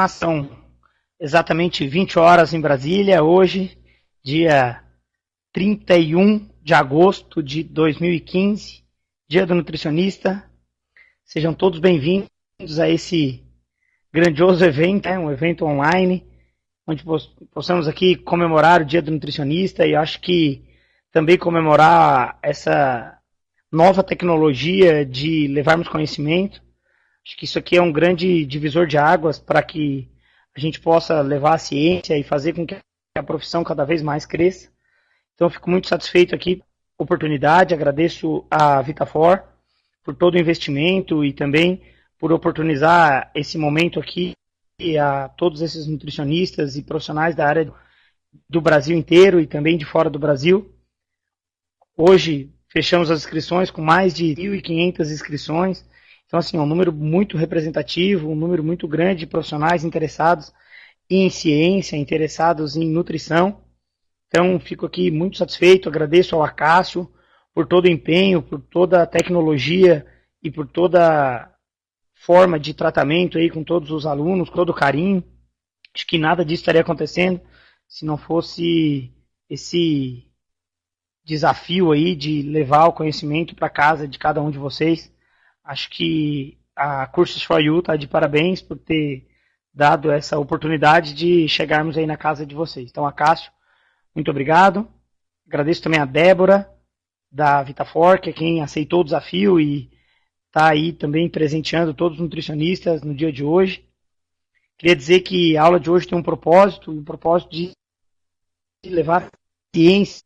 São exatamente 20 horas em Brasília, hoje, dia 31 de agosto de 2015, dia do nutricionista. Sejam todos bem-vindos a esse grandioso evento, um evento online, onde possamos aqui comemorar o dia do nutricionista e acho que também comemorar essa nova tecnologia de levarmos conhecimento. Acho que isso aqui é um grande divisor de águas para que a gente possa levar a ciência e fazer com que a profissão cada vez mais cresça. Então, eu fico muito satisfeito aqui com a oportunidade, agradeço a Vitafor por todo o investimento e também por oportunizar esse momento aqui a todos esses nutricionistas e profissionais da área do Brasil inteiro e também de fora do Brasil. Hoje, fechamos as inscrições com mais de 1.500 inscrições. Então, assim, é um número muito representativo, um número muito grande de profissionais interessados em ciência, interessados em nutrição. Então, fico aqui muito satisfeito, agradeço ao Acácio por todo o empenho, por toda a tecnologia e por toda a forma de tratamento aí com todos os alunos, com todo o carinho. Acho que nada disso estaria acontecendo se não fosse esse desafio aí de levar o conhecimento para casa de cada um de vocês. Acho que a Cursos for You está de parabéns por ter dado essa oportunidade de chegarmos aí na casa de vocês. Então, Acácio, muito obrigado. Agradeço também a Débora, da Vitafor, que é quem aceitou o desafio e está aí também presenteando todos os nutricionistas no dia de hoje. Queria dizer que a aula de hoje tem um propósito de levar ciência,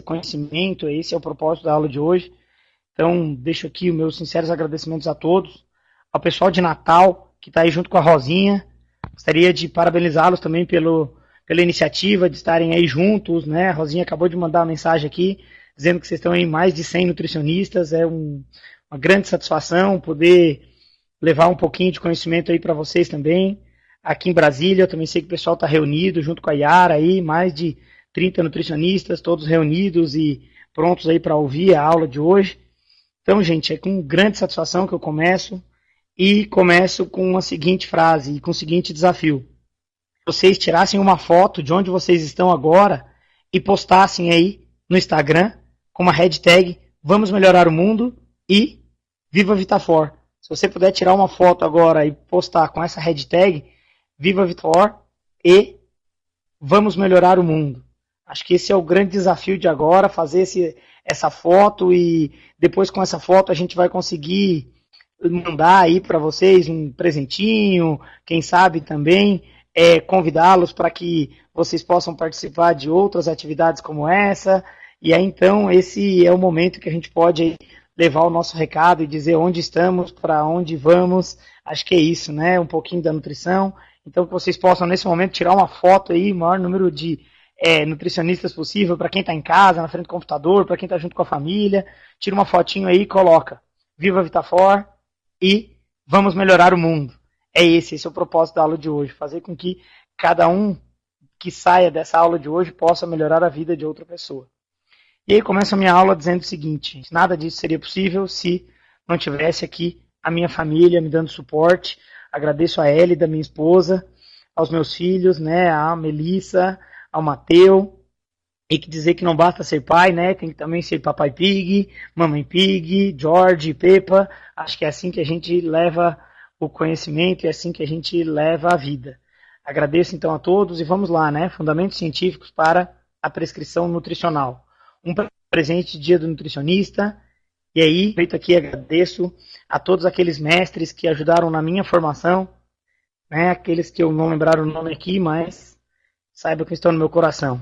conhecimento. Esse é o propósito da aula de hoje. Então, deixo aqui os meus sinceros agradecimentos a todos. Ao pessoal de Natal, que está aí junto com a Rosinha. Gostaria de parabenizá-los também pela iniciativa de estarem aí juntos, né? A Rosinha acabou de mandar uma mensagem aqui, dizendo que vocês estão em mais de 100 nutricionistas. É uma grande satisfação poder levar um pouquinho de conhecimento aí para vocês também. Aqui em Brasília, eu também sei que o pessoal está reunido junto com a Yara aí, mais de 30 nutricionistas, todos reunidos e prontos aí para ouvir a aula de hoje. Então, gente, é com grande satisfação que eu começo com a seguinte frase e com o seguinte desafio. Vocês tirassem uma foto de onde vocês estão agora e postassem aí no Instagram com uma hashtag Vamos Melhorar o Mundo e Viva Vitafor. Se você puder tirar uma foto agora e postar com essa hashtag Viva Vitafor e Vamos Melhorar o Mundo. Acho que esse é o grande desafio de agora, fazer essa foto e depois com essa foto a gente vai conseguir mandar aí para vocês um presentinho, quem sabe também convidá-los para que vocês possam participar de outras atividades como essa. E aí então esse é o momento que a gente pode levar o nosso recado e dizer onde estamos, para onde vamos. Acho que é isso, né? Um pouquinho da nutrição. Então que vocês possam nesse momento tirar uma foto aí, o maior número de nutricionistas possível, para quem está em casa, na frente do computador, para quem está junto com a família. Tira uma fotinho aí e coloca Viva Vitafor e vamos melhorar o mundo. Esse é o propósito da aula de hoje, fazer com que cada um que saia dessa aula de hoje possa melhorar a vida de outra pessoa. E aí começa a minha aula dizendo o seguinte: nada disso seria possível se não tivesse aqui a minha família me dando suporte. Agradeço a Ellie, da minha esposa, aos meus filhos, né, a Melissa, ao Mateu, e que dizer que não basta ser pai, né, tem que também ser papai pig, mamãe pig, George, Peppa. Acho que é assim que a gente leva o conhecimento e é assim que a gente leva a vida. Agradeço então a todos e vamos lá, né, fundamentos científicos para a prescrição nutricional. Um presente dia do nutricionista. E aí, feito aqui, agradeço a todos aqueles mestres que ajudaram na minha formação, né, aqueles que eu não lembrar o nome aqui, mas saiba que estão no meu coração.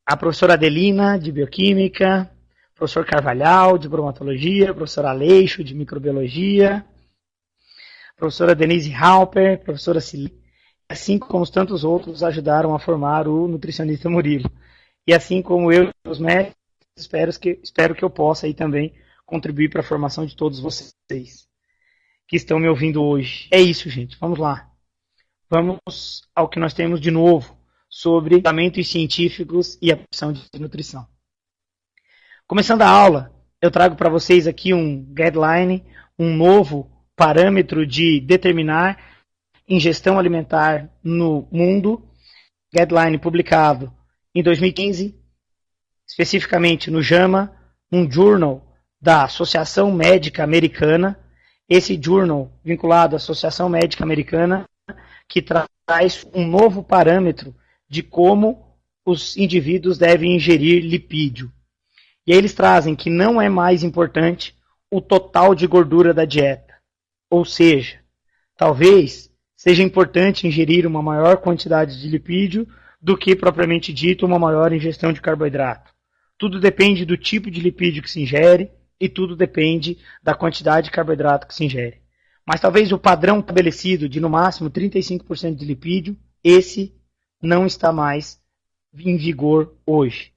A professora Adelina, de Bioquímica, professor Carvalhal, de Bromatologia, professora Aleixo, de Microbiologia, professora Denise Halper, professora Cili, assim como os tantos outros ajudaram a formar o nutricionista Murilo. E assim como eu e os mestres, espero que eu possa aí também contribuir para a formação de todos vocês que estão me ouvindo hoje. É isso, gente. Vamos lá. Vamos ao que nós temos de novo sobre fundamentos científicos e a profissão de nutrição. Começando a aula, eu trago para vocês aqui um guideline, um novo parâmetro de determinar ingestão alimentar no mundo, guideline publicado em 2015, especificamente no JAMA, um journal da Associação Médica Americana, esse journal vinculado à Associação Médica Americana, que traz um novo parâmetro de como os indivíduos devem ingerir lipídio. E aí eles trazem que não é mais importante o total de gordura da dieta. Ou seja, talvez seja importante ingerir uma maior quantidade de lipídio do que, propriamente dito, uma maior ingestão de carboidrato. Tudo depende do tipo de lipídio que se ingere e tudo depende da quantidade de carboidrato que se ingere. Mas talvez o padrão estabelecido de no máximo 35% de lipídio, esse não está mais em vigor hoje.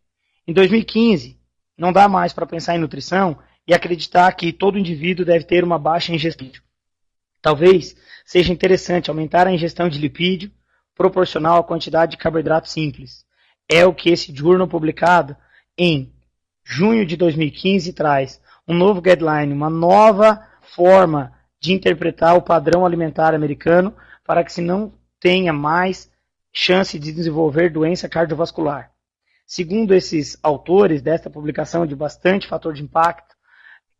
Em 2015, não dá mais para pensar em nutrição e acreditar que todo indivíduo deve ter uma baixa ingestão. Talvez seja interessante aumentar a ingestão de lipídio proporcional à quantidade de carboidrato simples. É o que esse journal publicado em junho de 2015 traz. Um novo guideline, uma nova forma de interpretar o padrão alimentar americano para que se não tenha mais chance de desenvolver doença cardiovascular. Segundo esses autores desta publicação de bastante fator de impacto,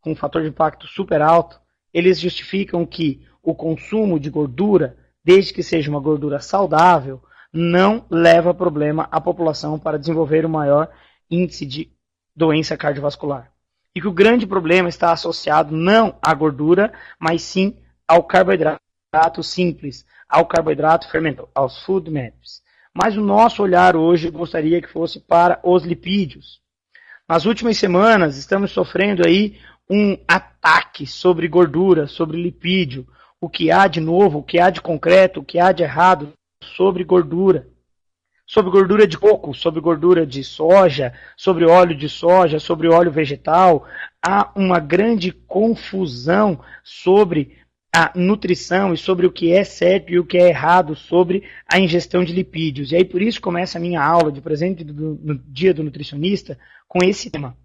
com um fator de impacto super alto, eles justificam que o consumo de gordura, desde que seja uma gordura saudável, não leva problema à população para desenvolver um maior índice de doença cardiovascular. E que o grande problema está associado não à gordura, mas sim ao carboidrato simples, ao carboidrato fermentado, aos food maps. Mas o nosso olhar hoje gostaria que fosse para os lipídios. Nas últimas semanas estamos sofrendo aí um ataque sobre gordura, sobre lipídio, o que há de novo, o que há de concreto, o que há de errado sobre gordura. Sobre gordura de coco, sobre gordura de soja, sobre óleo de soja, sobre óleo vegetal. Há uma grande confusão sobre a nutrição e sobre o que é certo e o que é errado sobre a ingestão de lipídios. E aí por isso começa a minha aula de presente no Dia do Nutricionista com esse tema.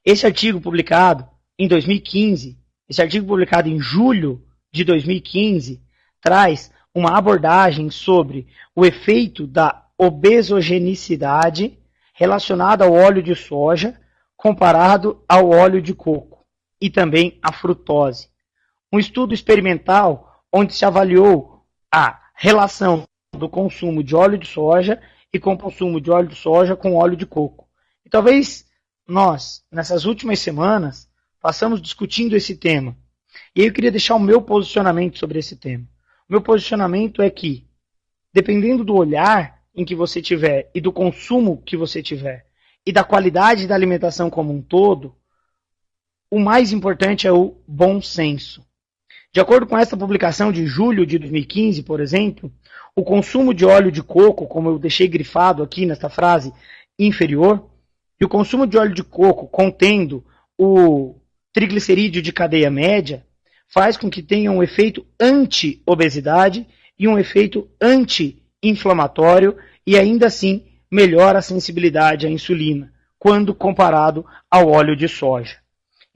Esse artigo publicado em 2015, esse artigo publicado em julho de 2015, traz uma abordagem sobre o efeito da obesogenicidade relacionada ao óleo de soja comparado ao óleo de coco e também à frutose. Um estudo experimental onde se avaliou a relação do consumo de óleo de soja e com o consumo de óleo de soja com óleo de coco. E talvez nós, nessas últimas semanas, passamos discutindo esse tema. E aí eu queria deixar o meu posicionamento sobre esse tema. O meu posicionamento é que, dependendo do olhar em que você tiver e do consumo que você tiver e da qualidade da alimentação como um todo, o mais importante é o bom senso. De acordo com esta publicação de julho de 2015, por exemplo, o consumo de óleo de coco, como eu deixei grifado aqui nesta frase inferior, e o consumo de óleo de coco contendo o triglicerídeo de cadeia média, faz com que tenha um efeito anti-obesidade e um efeito anti-inflamatório e ainda assim melhora a sensibilidade à insulina, quando comparado ao óleo de soja.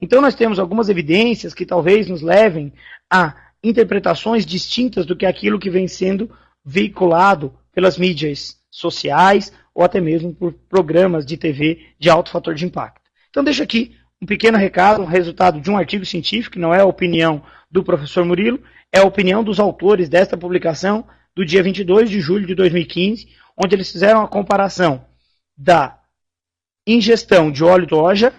Então nós temos algumas evidências que talvez nos levem a interpretações distintas do que aquilo que vem sendo veiculado pelas mídias sociais ou até mesmo por programas de TV de alto fator de impacto. Então deixo aqui um pequeno recado, um resultado de um artigo científico, que não é a opinião do professor Murilo, é a opinião dos autores desta publicação do dia 22 de julho de 2015, onde eles fizeram a comparação da ingestão de óleo de soja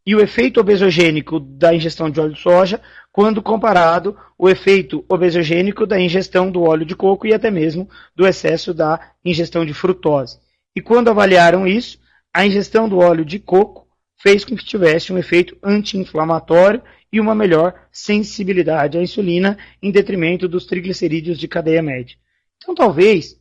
e o efeito obesogênico da ingestão de óleo de soja, quando comparado o efeito obesogênico da ingestão do óleo de coco e até mesmo do excesso da ingestão de frutose. E quando avaliaram isso, a ingestão do óleo de coco fez com que tivesse um efeito anti-inflamatório e uma melhor sensibilidade à insulina em detrimento dos triglicerídeos de cadeia média. Então talvez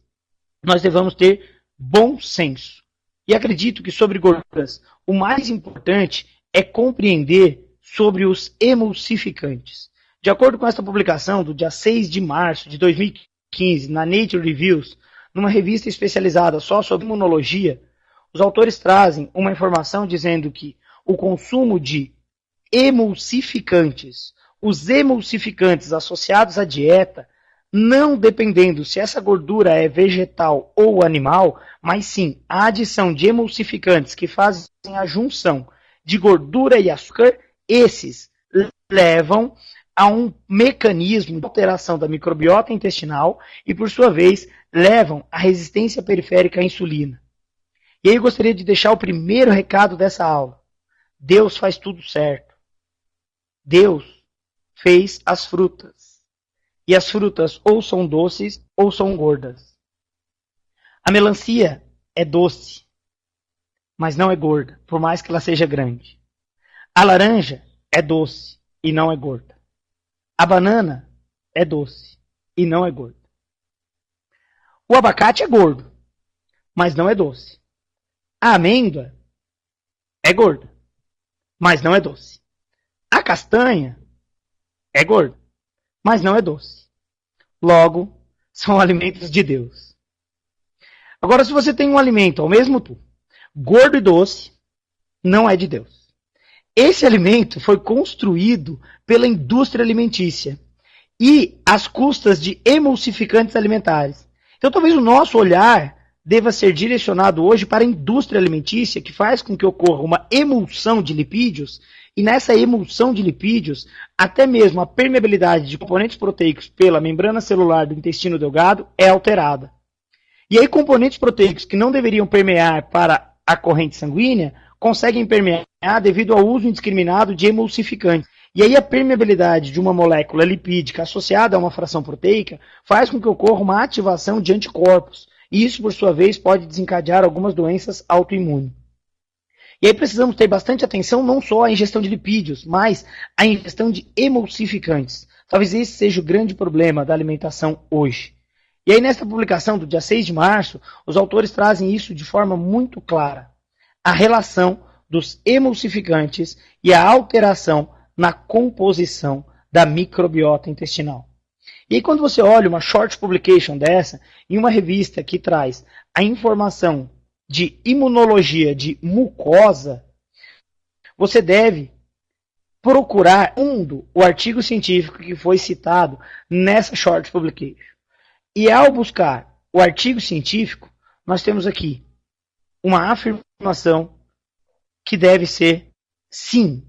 nós devamos ter bom senso. E acredito que sobre gorduras, o mais importante é compreender sobre os emulsificantes. De acordo com esta publicação do dia 6 de março de 2015 na Nature Reviews, numa revista especializada só sobre imunologia, os autores trazem uma informação dizendo que o consumo de emulsificantes, os emulsificantes associados à dieta, não dependendo se essa gordura é vegetal ou animal, mas sim a adição de emulsificantes que fazem a junção de gordura e açúcar, esses levam a um mecanismo de alteração da microbiota intestinal e, por sua vez, levam à resistência periférica à insulina. E aí eu gostaria de deixar o primeiro recado dessa aula. Deus faz tudo certo. Deus fez as frutas. E as frutas ou são doces ou são gordas. A melancia é doce, mas não é gorda, por mais que ela seja grande. A laranja é doce e não é gorda. A banana é doce e não é gorda. O abacate é gordo, mas não é doce. A amêndoa é gorda, mas não é doce. A castanha é gorda, mas não é doce. Logo, são alimentos de Deus. Agora, se você tem um alimento ao mesmo tempo gordo e doce, não é de Deus. Esse alimento foi construído pela indústria alimentícia e às custas de emulsificantes alimentares. Então, talvez o nosso olhar deva ser direcionado hoje para a indústria alimentícia, que faz com que ocorra uma emulsão de lipídios, e nessa emulsão de lipídios, até mesmo a permeabilidade de componentes proteicos pela membrana celular do intestino delgado é alterada. E aí, componentes proteicos que não deveriam permear para a corrente sanguínea conseguem permear devido ao uso indiscriminado de emulsificantes. E aí a permeabilidade de uma molécula lipídica associada a uma fração proteica faz com que ocorra uma ativação de anticorpos. E isso, por sua vez, pode desencadear algumas doenças autoimunes. E aí precisamos ter bastante atenção não só à ingestão de lipídios, mas à ingestão de emulsificantes. Talvez esse seja o grande problema da alimentação hoje. E aí nesta publicação do dia 6 de março, os autores trazem isso de forma muito clara. A relação dos emulsificantes e a alteração na composição da microbiota intestinal. E aí quando você olha uma short publication dessa, em uma revista que traz a informação de imunologia de mucosa, você deve procurar o artigo científico que foi citado nessa short publication. E ao buscar o artigo científico, nós temos aqui uma afirmação que deve ser, sim,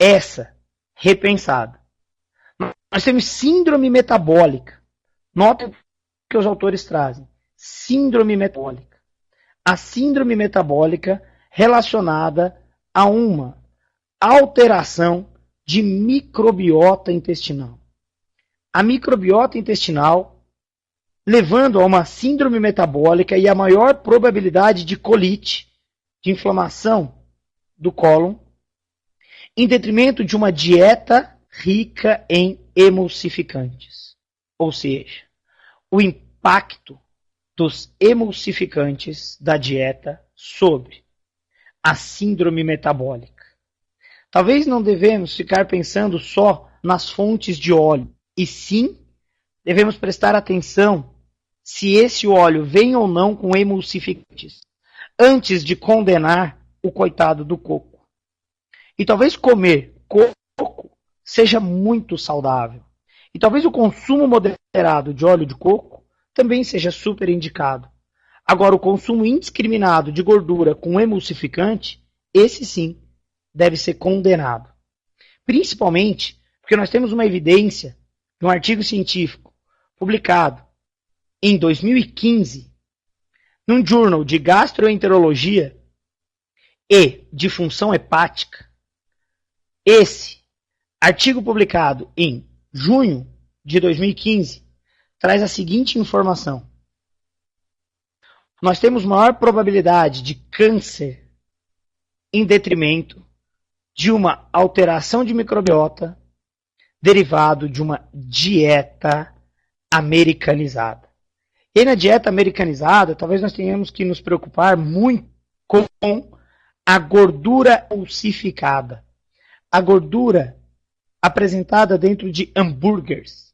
essa, repensada. Nós temos síndrome metabólica. Notem o que os autores trazem. Síndrome metabólica. A síndrome metabólica relacionada a uma alteração de microbiota intestinal. A microbiota intestinal levando a uma síndrome metabólica e a maior probabilidade de colite, de inflamação do cólon, em detrimento de uma dieta rica em emulsificantes. Ou seja, o impacto dos emulsificantes da dieta sobre a síndrome metabólica. Talvez não devemos ficar pensando só nas fontes de óleo, e sim devemos prestar atenção se esse óleo vem ou não com emulsificantes, antes de condenar o coitado do coco. E talvez comer coco seja muito saudável. E talvez o consumo moderado de óleo de coco também seja super indicado. Agora, o consumo indiscriminado de gordura com emulsificante, esse sim, deve ser condenado. Principalmente porque nós temos uma evidência de um artigo científico publicado em 2015, num journal de gastroenterologia e de função hepática. Esse artigo publicado em junho de 2015 traz a seguinte informação. Nós temos maior probabilidade de câncer em detrimento de uma alteração de microbiota derivado de uma dieta americanizada. E na dieta americanizada, talvez nós tenhamos que nos preocupar muito com a gordura emulsificada. A gordura apresentada dentro de hambúrgueres.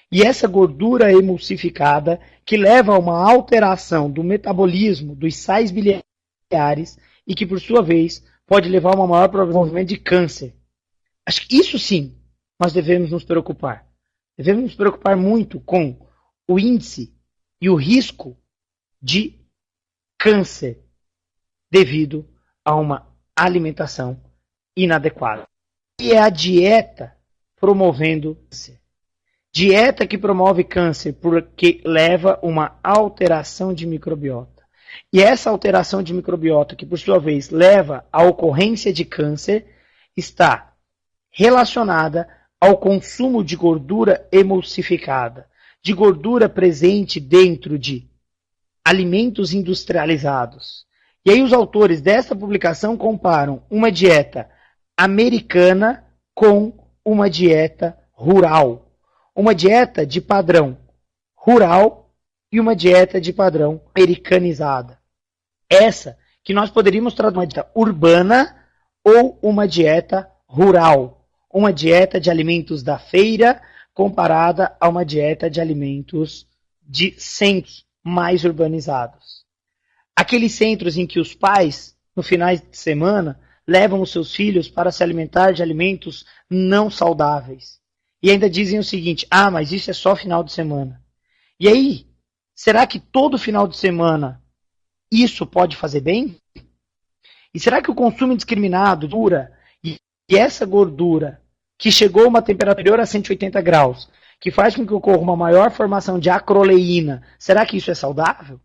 E essa gordura emulsificada que leva a uma alteração do metabolismo dos sais biliares e que, por sua vez, pode levar a uma maior probabilidade de câncer. Acho que isso sim nós devemos nos preocupar. devemos nos preocupar muito com o índice e o risco de câncer devido a uma alimentação inadequada. E é a dieta promovendo câncer. Dieta que promove câncer porque leva uma alteração de microbiota. E essa alteração de microbiota, que por sua vez leva à ocorrência de câncer, está relacionada ao consumo de gordura emulsificada, de gordura presente dentro de alimentos industrializados. E aí os autores desta publicação comparam uma dieta americana com uma dieta rural. Uma dieta de padrão rural e uma dieta de padrão americanizada. Essa que nós poderíamos traduzir uma dieta urbana ou uma dieta rural. Uma dieta de alimentos da feira comparada a uma dieta de alimentos de centros mais urbanizados. Aqueles centros em que os pais, no final de semana, levam os seus filhos para se alimentar de alimentos não saudáveis. E ainda dizem o seguinte, mas isso é só final de semana. E aí, será que todo final de semana isso pode fazer bem? E será que o consumo indiscriminado de gordura e essa gordura que chegou a uma temperatura superior a 180 graus, que faz com que ocorra uma maior formação de acroleína, será que isso é saudável?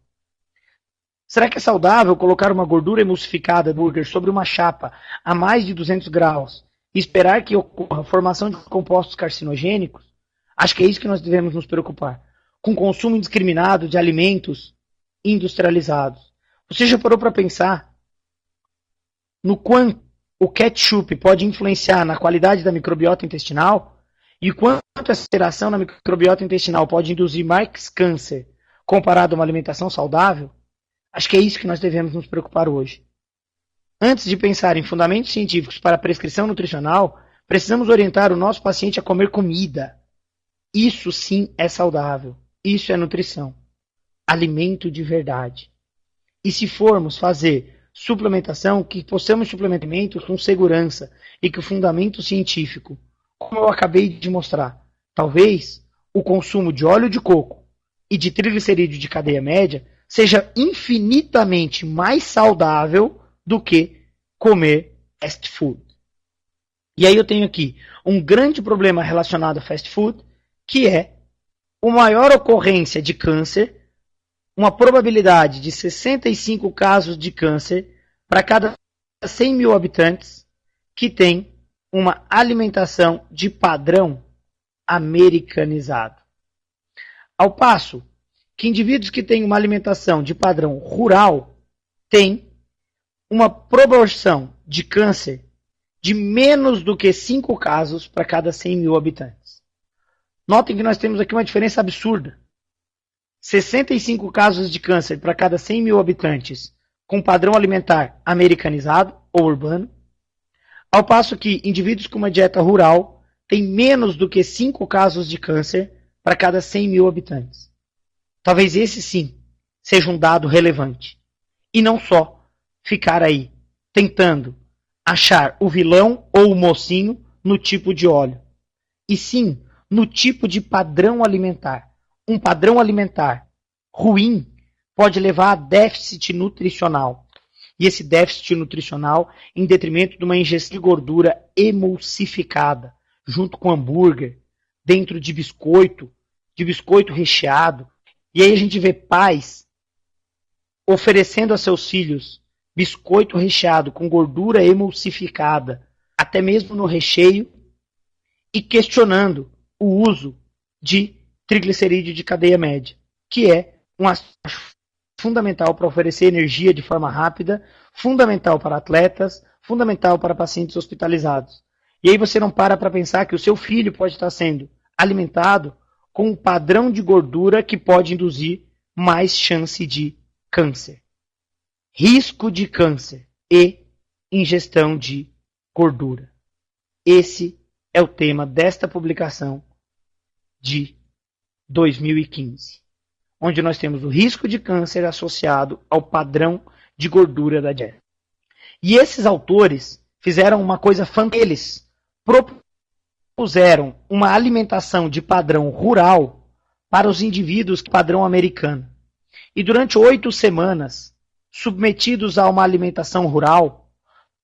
Será que é saudável colocar uma gordura emulsificada de hambúrguer sobre uma chapa a mais de 200 graus e esperar que ocorra a formação de compostos carcinogênicos? Acho que é isso que nós devemos nos preocupar. Com o consumo indiscriminado de alimentos industrializados. Você já parou para pensar no quanto o ketchup pode influenciar na qualidade da microbiota intestinal? E quanto essa alteração na microbiota intestinal pode induzir mais câncer comparado a uma alimentação saudável? Acho que é isso que nós devemos nos preocupar hoje. Antes de pensar em fundamentos científicos para a prescrição nutricional, precisamos orientar o nosso paciente a comer comida. Isso sim é saudável. Isso é nutrição. Alimento de verdade. E se formos fazer suplementação, que possamos suplementar alimentos com segurança e que o fundamento científico, como eu acabei de mostrar, talvez o consumo de óleo de coco e de triglicerídeo de cadeia média seja infinitamente mais saudável do que comer fast food. E aí eu tenho aqui um grande problema relacionado a fast food, que é a maior ocorrência de câncer, uma probabilidade de 65 casos de câncer para cada 100 mil habitantes que tem uma alimentação de padrão americanizado. Ao passo que indivíduos que têm uma alimentação de padrão rural têm uma proporção de câncer de menos do que 5 casos para cada 100 mil habitantes. Notem que nós temos aqui uma diferença absurda. 65 casos de câncer para cada 100 mil habitantes com padrão alimentar americanizado ou urbano, ao passo que indivíduos com uma dieta rural têm menos do que 5 casos de câncer para cada 100 mil habitantes. Talvez esse sim seja um dado relevante. E não só ficar aí tentando achar o vilão ou o mocinho no tipo de óleo, e sim no tipo de padrão alimentar. Um padrão alimentar ruim pode levar a déficit nutricional. E esse déficit nutricional em detrimento de uma ingestão de gordura emulsificada, junto com hambúrguer, dentro de biscoito recheado. E aí a gente vê pais oferecendo a seus filhos biscoito recheado com gordura emulsificada, até mesmo no recheio, e questionando o uso de triglicerídeo de cadeia média, que é um aspecto fundamental para oferecer energia de forma rápida, fundamental para atletas, fundamental para pacientes hospitalizados. E aí você não para pensar que o seu filho pode estar sendo alimentado com um padrão de gordura que pode induzir mais chance de câncer. Risco de câncer e ingestão de gordura. Esse é o tema desta publicação de 2015, onde nós temos o risco de câncer associado ao padrão de gordura da dieta. E esses autores fizeram uma coisa fantástica. Eles propuseram uma alimentação de padrão rural para os indivíduos padrão americano. E durante 8 semanas, submetidos a uma alimentação rural,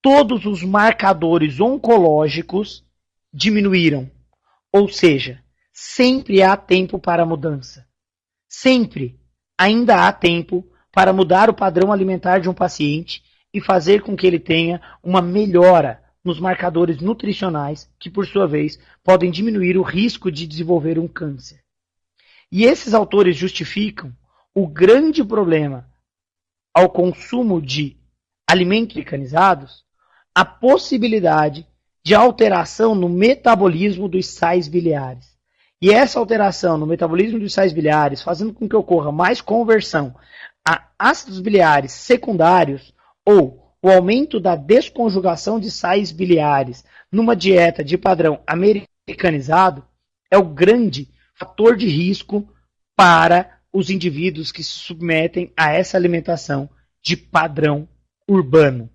todos os marcadores oncológicos diminuíram. Ou seja, sempre há tempo para mudança. Sempre ainda há tempo para mudar o padrão alimentar de um paciente e fazer com que ele tenha uma melhora nos marcadores nutricionais, que por sua vez podem diminuir o risco de desenvolver um câncer. E esses autores justificam o grande problema ao consumo de alimentos mecanizados, a possibilidade de alteração no metabolismo dos sais biliares. E essa alteração no metabolismo dos sais biliares, fazendo com que ocorra mais conversão a ácidos biliares secundários ou o aumento da desconjugação de sais biliares numa dieta de padrão americanizado, é o grande fator de risco para os indivíduos que se submetem a essa alimentação de padrão urbano.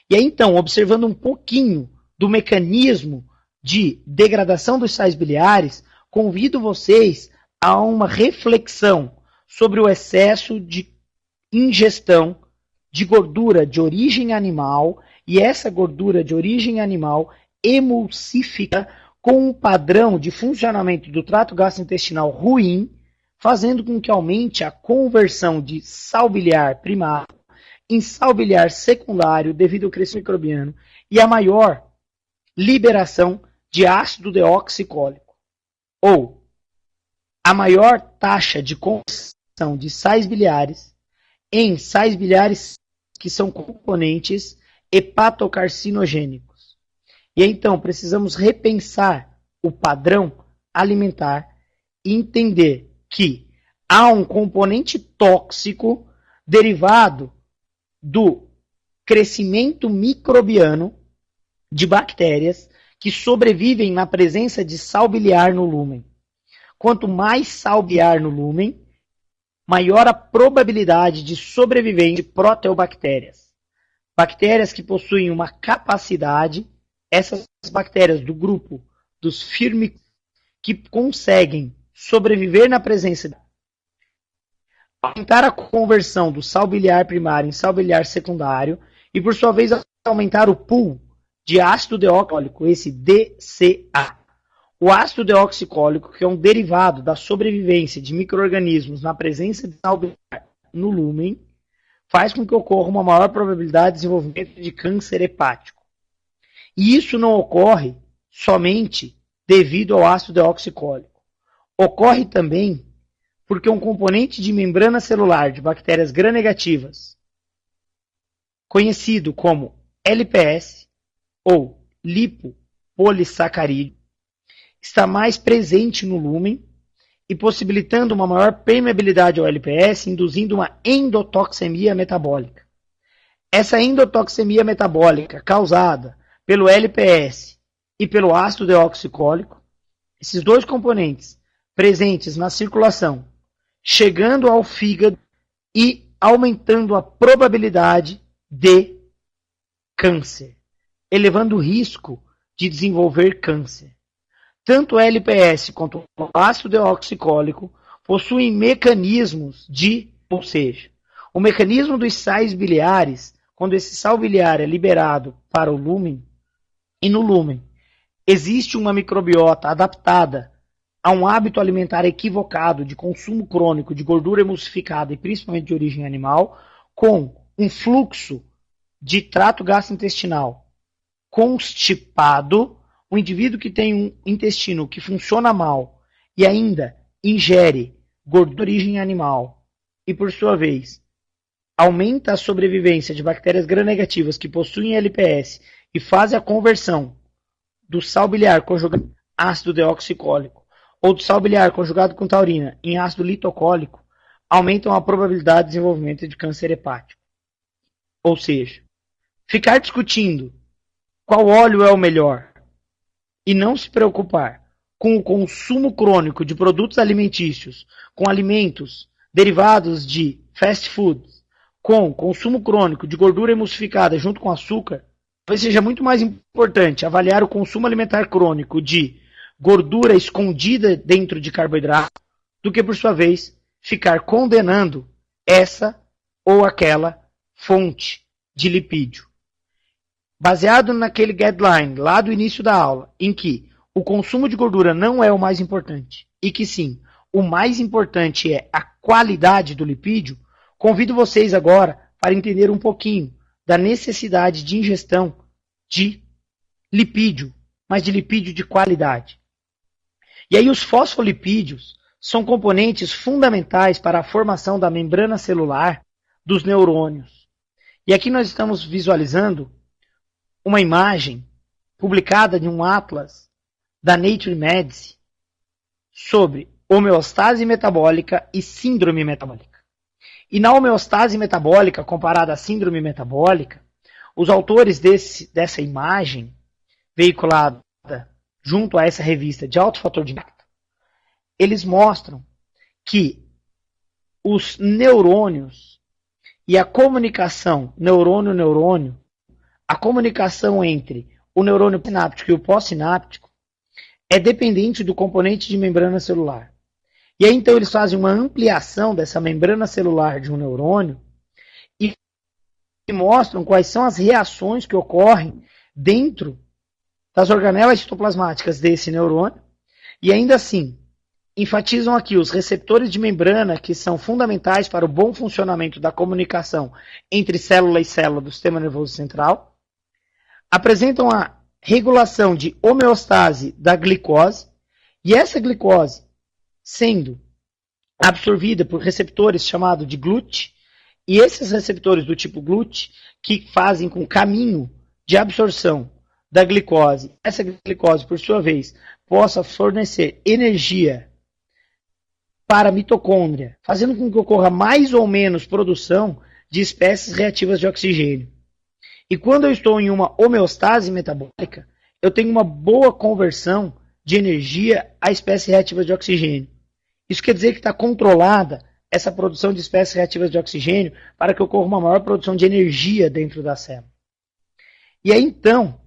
E aí, então, observando um pouquinho do mecanismo de degradação dos sais biliares, convido vocês a uma reflexão sobre o excesso de ingestão de gordura de origem animal, e essa gordura de origem animal emulsifica com um padrão de funcionamento do trato gastrointestinal ruim, fazendo com que aumente a conversão de sal biliar primário em sal biliar secundário devido ao crescimento microbiano e a maior liberação de ácido deoxicólico, ou a maior taxa de conversão de sais biliares em sais biliares que são componentes hepatocarcinogênicos. E então precisamos repensar o padrão alimentar e entender que há um componente tóxico derivado do crescimento microbiano de bactérias que sobrevivem na presença de sal biliar no lúmen. Quanto mais sal biliar no lúmen, maior a probabilidade de sobrevivência de proteobactérias. Bactérias que possuem uma capacidade, essas bactérias do grupo dos firmicutes, que conseguem sobreviver na presença de aumentar a conversão do sal biliar primário em sal biliar secundário e, por sua vez, aumentar o pool de ácido deoxicólico, esse DCA. O ácido deoxicólico, que é um derivado da sobrevivência de micro-organismos na presença de sal biliar no lúmen, faz com que ocorra uma maior probabilidade de desenvolvimento de câncer hepático. E isso não ocorre somente devido ao ácido deoxicólico. Ocorre também porque um componente de membrana celular de bactérias gram-negativas, conhecido como LPS ou lipopolissacarídeo, está mais presente no lúmen e possibilitando uma maior permeabilidade ao LPS, induzindo uma endotoxemia metabólica. Essa endotoxemia metabólica causada pelo LPS e pelo ácido deoxicólico, esses dois componentes presentes na circulação, chegando ao fígado e aumentando a probabilidade de câncer, elevando o risco de desenvolver câncer. Tanto o LPS quanto o ácido deoxicólico possuem mecanismos ou seja, o mecanismo dos sais biliares, quando esse sal biliar é liberado para o lúmen, e no lúmen existe uma microbiota adaptada a um hábito alimentar equivocado de consumo crônico de gordura emulsificada e principalmente de origem animal, com um fluxo de trato gastrointestinal constipado, o indivíduo que tem um intestino que funciona mal e ainda ingere gordura de origem animal e, por sua vez, aumenta a sobrevivência de bactérias gram-negativas que possuem LPS e fazem a conversão do sal biliar conjugado com ácido deoxicólico ou do sal biliar conjugado com taurina em ácido litocólico, aumentam a probabilidade de desenvolvimento de câncer hepático. Ou seja, ficar discutindo qual óleo é o melhor e não se preocupar com o consumo crônico de produtos alimentícios, com alimentos derivados de fast food, com consumo crônico de gordura emulsificada junto com açúcar, talvez seja muito mais importante avaliar o consumo alimentar crônico de gordura escondida dentro de carboidrato do que, por sua vez, ficar condenando essa ou aquela fonte de lipídio. Baseado naquele guideline lá do início da aula, em que o consumo de gordura não é o mais importante, e que sim, o mais importante é a qualidade do lipídio, convido vocês agora para entender um pouquinho da necessidade de ingestão de lipídio, mas de lipídio de qualidade. E aí os fosfolipídios são componentes fundamentais para a formação da membrana celular dos neurônios. E aqui nós estamos visualizando uma imagem publicada em um atlas da Nature Medicine sobre homeostase metabólica e síndrome metabólica. E na homeostase metabólica comparada à síndrome metabólica, os autores dessa imagem, veiculada junto a essa revista de alto fator de impacto, eles mostram que os neurônios e a comunicação neurônio-neurônio, a comunicação entre o neurônio sináptico e o pós-sináptico é dependente do componente de membrana celular. E aí então eles fazem uma ampliação dessa membrana celular de um neurônio e mostram quais são as reações que ocorrem dentro das organelas citoplasmáticas desse neurônio, e ainda assim enfatizam aqui os receptores de membrana que são fundamentais para o bom funcionamento da comunicação entre célula e célula do sistema nervoso central, apresentam a regulação de homeostase da glicose, e essa glicose sendo absorvida por receptores chamados de GLUT, e esses receptores do tipo GLUT que fazem com o caminho de absorção da glicose, essa glicose, por sua vez, possa fornecer energia para a mitocôndria, fazendo com que ocorra mais ou menos produção de espécies reativas de oxigênio. E quando eu estou em uma homeostase metabólica, eu tenho uma boa conversão de energia a espécies reativas de oxigênio. Isso quer dizer que está controlada essa produção de espécies reativas de oxigênio para que ocorra uma maior produção de energia dentro da célula. E aí então,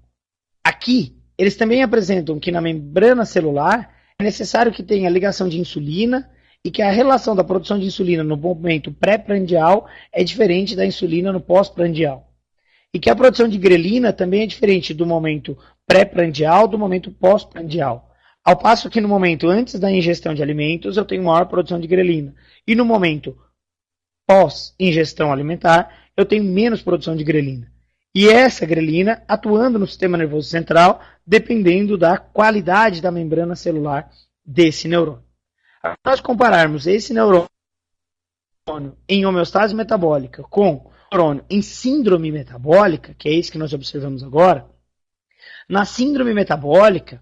aqui, eles também apresentam que na membrana celular é necessário que tenha ligação de insulina e que a relação da produção de insulina no momento pré-prandial é diferente da insulina no pós-prandial. E que a produção de grelina também é diferente do momento pré-prandial do momento pós-prandial. Ao passo que no momento antes da ingestão de alimentos eu tenho maior produção de grelina. E no momento pós-ingestão alimentar eu tenho menos produção de grelina. E essa grelina atuando no sistema nervoso central, dependendo da qualidade da membrana celular desse neurônio. Se nós compararmos esse neurônio em homeostase metabólica com o neurônio em síndrome metabólica, que é isso que nós observamos agora, na síndrome metabólica,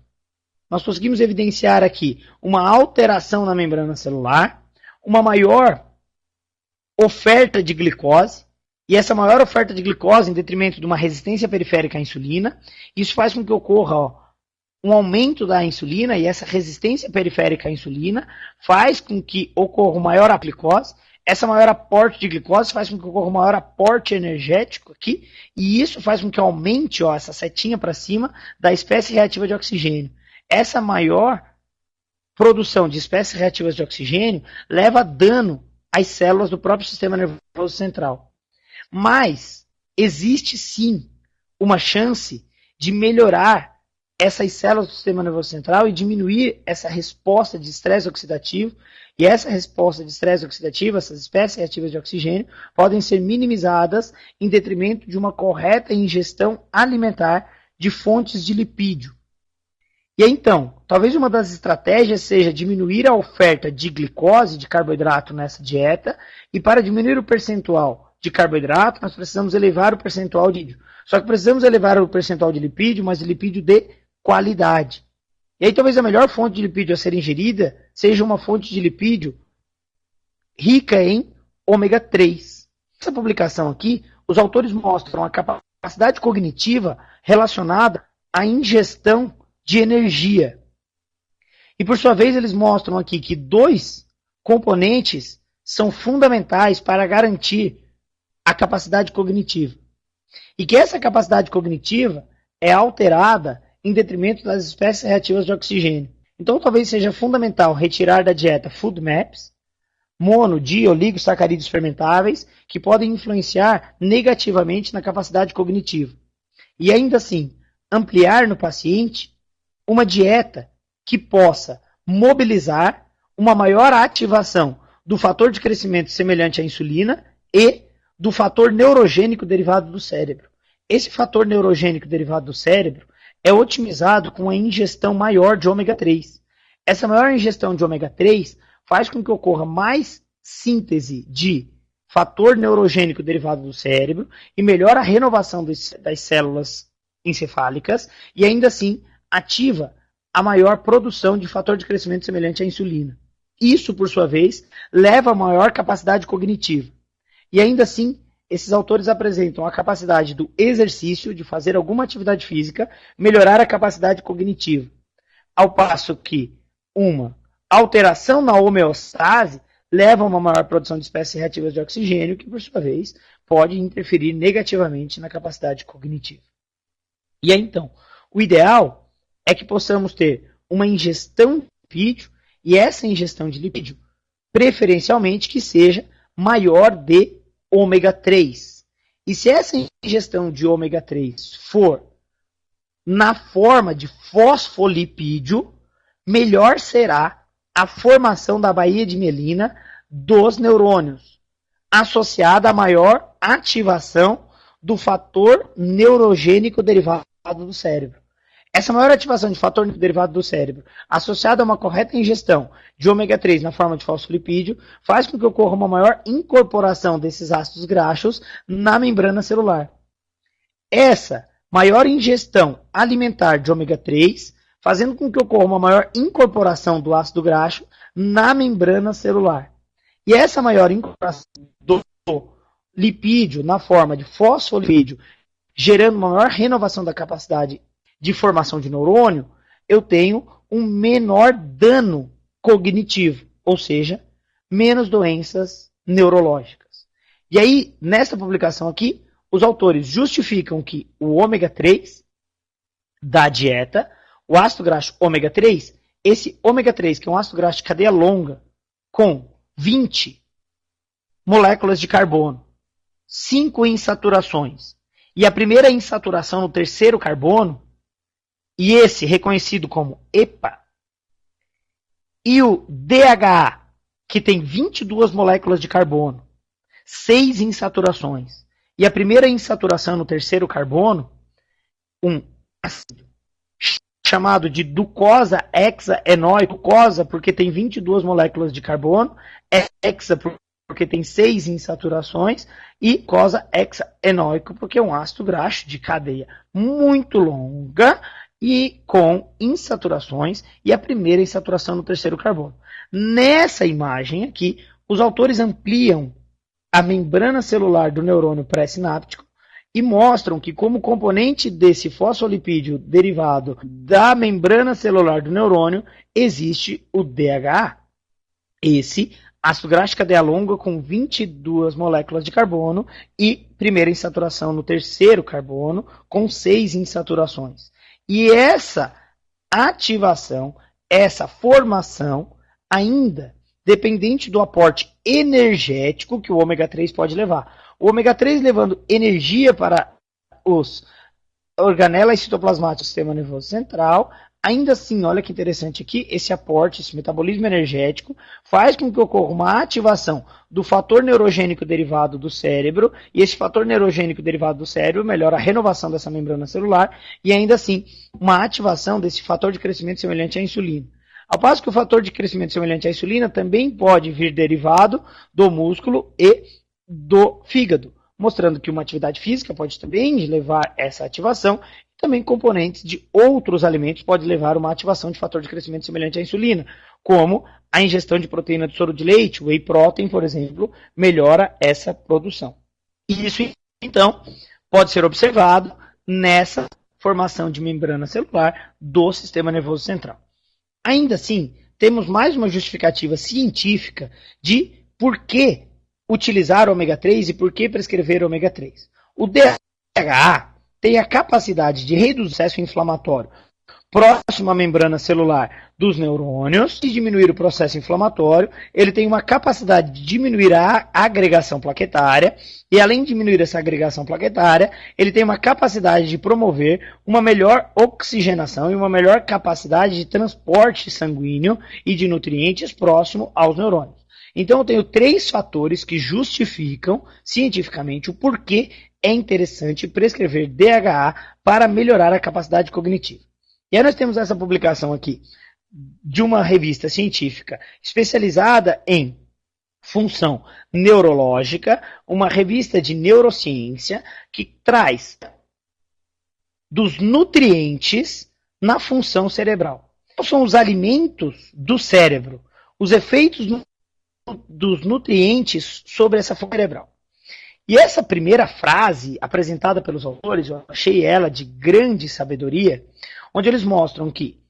nós conseguimos evidenciar aqui uma alteração na membrana celular, uma maior oferta de glicose, e essa maior oferta de glicose em detrimento de uma resistência periférica à insulina, isso faz com que ocorra um aumento da insulina, e essa resistência periférica à insulina faz com que ocorra um maior aporte de glicose, essa maior aporte de glicose faz com que ocorra um maior aporte energético aqui, e isso faz com que aumente essa setinha para cima da espécie reativa de oxigênio. Essa maior produção de espécies reativas de oxigênio leva a dano às células do próprio sistema nervoso central. Mas existe sim uma chance de melhorar essas células do sistema nervoso central e diminuir essa resposta de estresse oxidativo. E essa resposta de estresse oxidativo, essas espécies reativas de oxigênio, podem ser minimizadas em detrimento de uma correta ingestão alimentar de fontes de lipídio. E aí, então, talvez uma das estratégias seja diminuir a oferta de glicose, de carboidrato nessa dieta, e para diminuir o percentual de carboidrato, nós precisamos elevar o percentual de lipídio. Só que precisamos elevar o percentual de lipídio, mas de lipídio de qualidade. E aí talvez a melhor fonte de lipídio a ser ingerida seja uma fonte de lipídio rica em ômega 3. Nessa publicação aqui, os autores mostram a capacidade cognitiva relacionada à ingestão de energia. E por sua vez eles mostram aqui que dois componentes são fundamentais para garantir a capacidade cognitiva. e que essa capacidade cognitiva é alterada em detrimento das espécies reativas de oxigênio. Então, talvez seja fundamental retirar da dieta food maps, mono, di, oligosacarídeos fermentáveis, que podem influenciar negativamente na capacidade cognitiva. E ainda assim, ampliar no paciente uma dieta que possa mobilizar uma maior ativação do fator de crescimento semelhante à insulina e do fator neurogênico derivado do cérebro. Esse fator neurogênico derivado do cérebro é otimizado com a ingestão maior de ômega 3. Essa maior ingestão de ômega 3 faz com que ocorra mais síntese de fator neurogênico derivado do cérebro e melhora a renovação das células encefálicas e ainda assim ativa a maior produção de fator de crescimento semelhante à insulina. Isso, por sua vez, leva a maior capacidade cognitiva. E ainda assim, esses autores apresentam a capacidade do exercício, de fazer alguma atividade física, melhorar a capacidade cognitiva. Ao passo que uma alteração na homeostase leva a uma maior produção de espécies reativas de oxigênio, que, por sua vez, pode interferir negativamente na capacidade cognitiva. E aí, então, o ideal é que possamos ter uma ingestão de lipídio, e essa ingestão de lipídio, preferencialmente, que seja maior de ômega 3. E se essa ingestão de ômega 3 for na forma de fosfolipídio, melhor será a formação da baía de mielina dos neurônios, associada a maior ativação do fator neurogênico derivado do cérebro. Essa maior ativação de fator derivado do cérebro, associada a uma correta ingestão de ômega 3 na forma de fosfolipídio, faz com que ocorra uma maior incorporação desses ácidos graxos na membrana celular. Essa maior ingestão alimentar de ômega 3, fazendo com que ocorra uma maior incorporação do ácido graxo na membrana celular. E essa maior incorporação do lipídio na forma de fosfolipídio, gerando uma maior renovação da capacidade de formação de neurônio, eu tenho um menor dano cognitivo, ou seja, menos doenças neurológicas. E aí, nesta publicação aqui, os autores justificam que o ômega 3 da dieta, o ácido graxo ômega 3, esse ômega 3, que é um ácido graxo de cadeia longa, com 20 moléculas de carbono, 5 insaturações, e a primeira insaturação no terceiro carbono, e esse reconhecido como EPA, e o DHA, que tem 22 moléculas de carbono, 6 insaturações, e a primeira insaturação no terceiro carbono, um ácido chamado de glucosa hexaenóico, glucosa porque tem 22 moléculas de carbono, hexa porque tem 6 insaturações, e glucosa hexaenóico porque é um ácido graxo de cadeia muito longa, e com insaturações, e a primeira insaturação no terceiro carbono. Nessa imagem aqui, os autores ampliam a membrana celular do neurônio pré-sináptico e mostram que, como componente desse fosfolipídio derivado da membrana celular do neurônio, existe o DHA. Esse ácido graxo de cadeia longa com 22 moléculas de carbono e primeira insaturação no terceiro carbono com 6 insaturações. E essa ativação, essa formação, ainda dependente do aporte energético que o ômega 3 pode levar. O ômega 3 levando energia para os organelas citoplasmáticos do sistema nervoso central, ainda assim, olha que interessante aqui, esse aporte, esse metabolismo energético, faz com que ocorra uma ativação do fator neurogênico derivado do cérebro, e esse fator neurogênico derivado do cérebro melhora a renovação dessa membrana celular, e ainda assim, uma ativação desse fator de crescimento semelhante à insulina. Ao passo que o fator de crescimento semelhante à insulina também pode vir derivado do músculo e do fígado, mostrando que uma atividade física pode também levar essa ativação, e também componentes de outros alimentos podem levar uma ativação de fator de crescimento semelhante à insulina, como a ingestão de proteína de soro de leite, whey protein, por exemplo, melhora essa produção. E isso, então, pode ser observado nessa formação de membrana celular do sistema nervoso central. Ainda assim, temos mais uma justificativa científica de por que utilizar ômega 3 e por que prescrever ômega 3. O DHA DHA tem a capacidade de reduzir o processo inflamatório próximo à membrana celular dos neurônios e diminuir o processo inflamatório. Ele tem uma capacidade de diminuir a agregação plaquetária e, além de diminuir essa agregação plaquetária, ele tem uma capacidade de promover uma melhor oxigenação e uma melhor capacidade de transporte sanguíneo e de nutrientes próximo aos neurônios. Então, eu tenho 3 fatores que justificam cientificamente o porquê é interessante prescrever DHA para melhorar a capacidade cognitiva. E aí nós temos essa publicação aqui de uma revista científica especializada em função neurológica, uma revista de neurociência que traz dos nutrientes na função cerebral. Então, são os alimentos do cérebro, os efeitos dos nutrientes sobre essa função cerebral. E essa primeira frase apresentada pelos autores, eu achei ela de grande sabedoria, onde eles mostram que,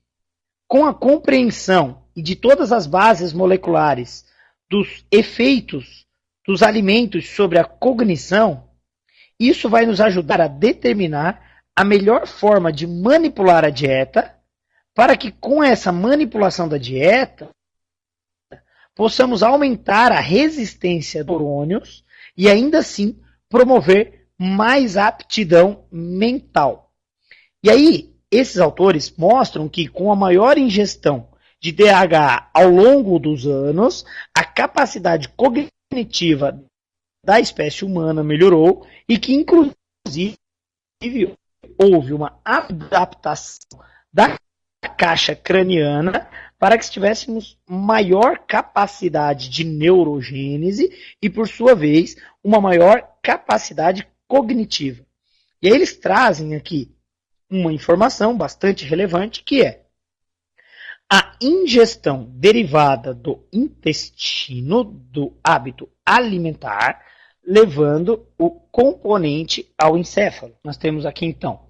com a compreensão e de todas as bases moleculares dos efeitos dos alimentos sobre a cognição, isso vai nos ajudar a determinar a melhor forma de manipular a dieta, para que com essa manipulação da dieta, possamos aumentar a resistência dos neurônios e ainda assim promover mais aptidão mental. E aí, esses autores mostram que com a maior ingestão de DHA ao longo dos anos, a capacidade cognitiva da espécie humana melhorou e que, inclusive, houve uma adaptação da caixa craniana para que tivéssemos maior capacidade de neurogênese e, por sua vez, uma maior capacidade cognitiva. E aí eles trazem aqui uma informação bastante relevante, que é a ingestão derivada do intestino, do hábito alimentar, levando o componente ao encéfalo. Nós temos aqui, então,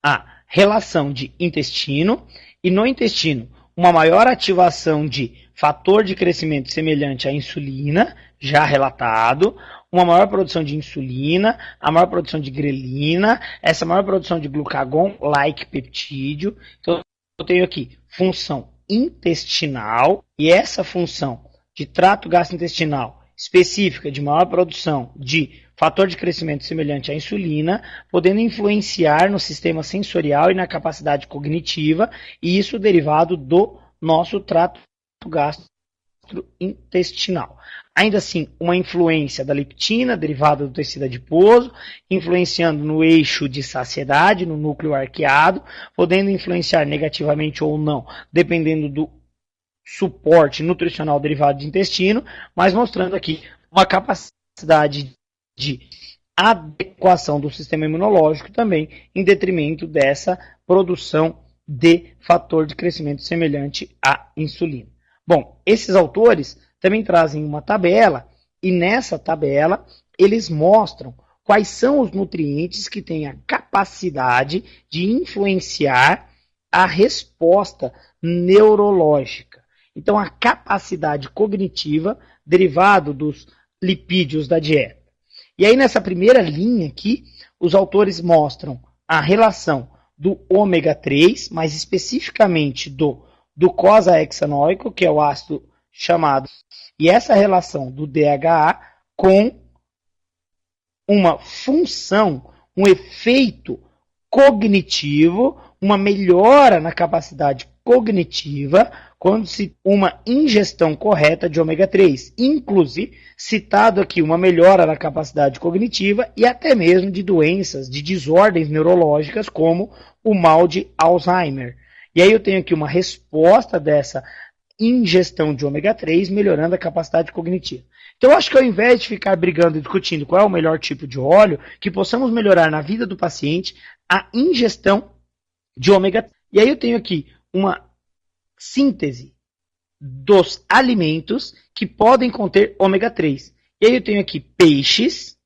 a relação de intestino, e no intestino, uma maior ativação de fator de crescimento semelhante à insulina, já relatado, uma maior produção de insulina, a maior produção de grelina, essa maior produção de glucagon-like peptídeo. Então, eu tenho aqui função intestinal, e essa função de trato gastrointestinal específica de maior produção de fator de crescimento semelhante à insulina, podendo influenciar no sistema sensorial e na capacidade cognitiva, e isso derivado do nosso trato gastrointestinal. Ainda assim, uma influência da leptina, derivada do tecido adiposo, influenciando no eixo de saciedade, no núcleo arqueado, podendo influenciar negativamente ou não, dependendo do suporte nutricional derivado de intestino, mas mostrando aqui uma capacidade de adequação do sistema imunológico também, em detrimento dessa produção de fator de crescimento semelhante à insulina. Bom, esses autores também trazem uma tabela, e nessa tabela eles mostram quais são os nutrientes que têm a capacidade de influenciar a resposta neurológica. Então, a capacidade cognitiva derivado dos lipídios da dieta. E aí, nessa primeira linha aqui, os autores mostram a relação do ômega 3, mais especificamente do docosahexanoico, que é o ácido chamado, e essa relação do DHA com uma função, um efeito cognitivo, uma melhora na capacidade cognitiva quando se uma ingestão correta de ômega 3, inclusive citado aqui uma melhora na capacidade cognitiva e até mesmo de doenças, de desordens neurológicas como o mal de Alzheimer. E aí eu tenho aqui uma resposta dessa ingestão de ômega 3 melhorando a capacidade cognitiva. Então eu acho que ao invés de ficar brigando e discutindo qual é o melhor tipo de óleo, que possamos melhorar na vida do paciente a ingestão de ômega 3. E aí eu tenho aqui uma síntese dos alimentos que podem conter ômega 3. E aí eu tenho aqui peixes,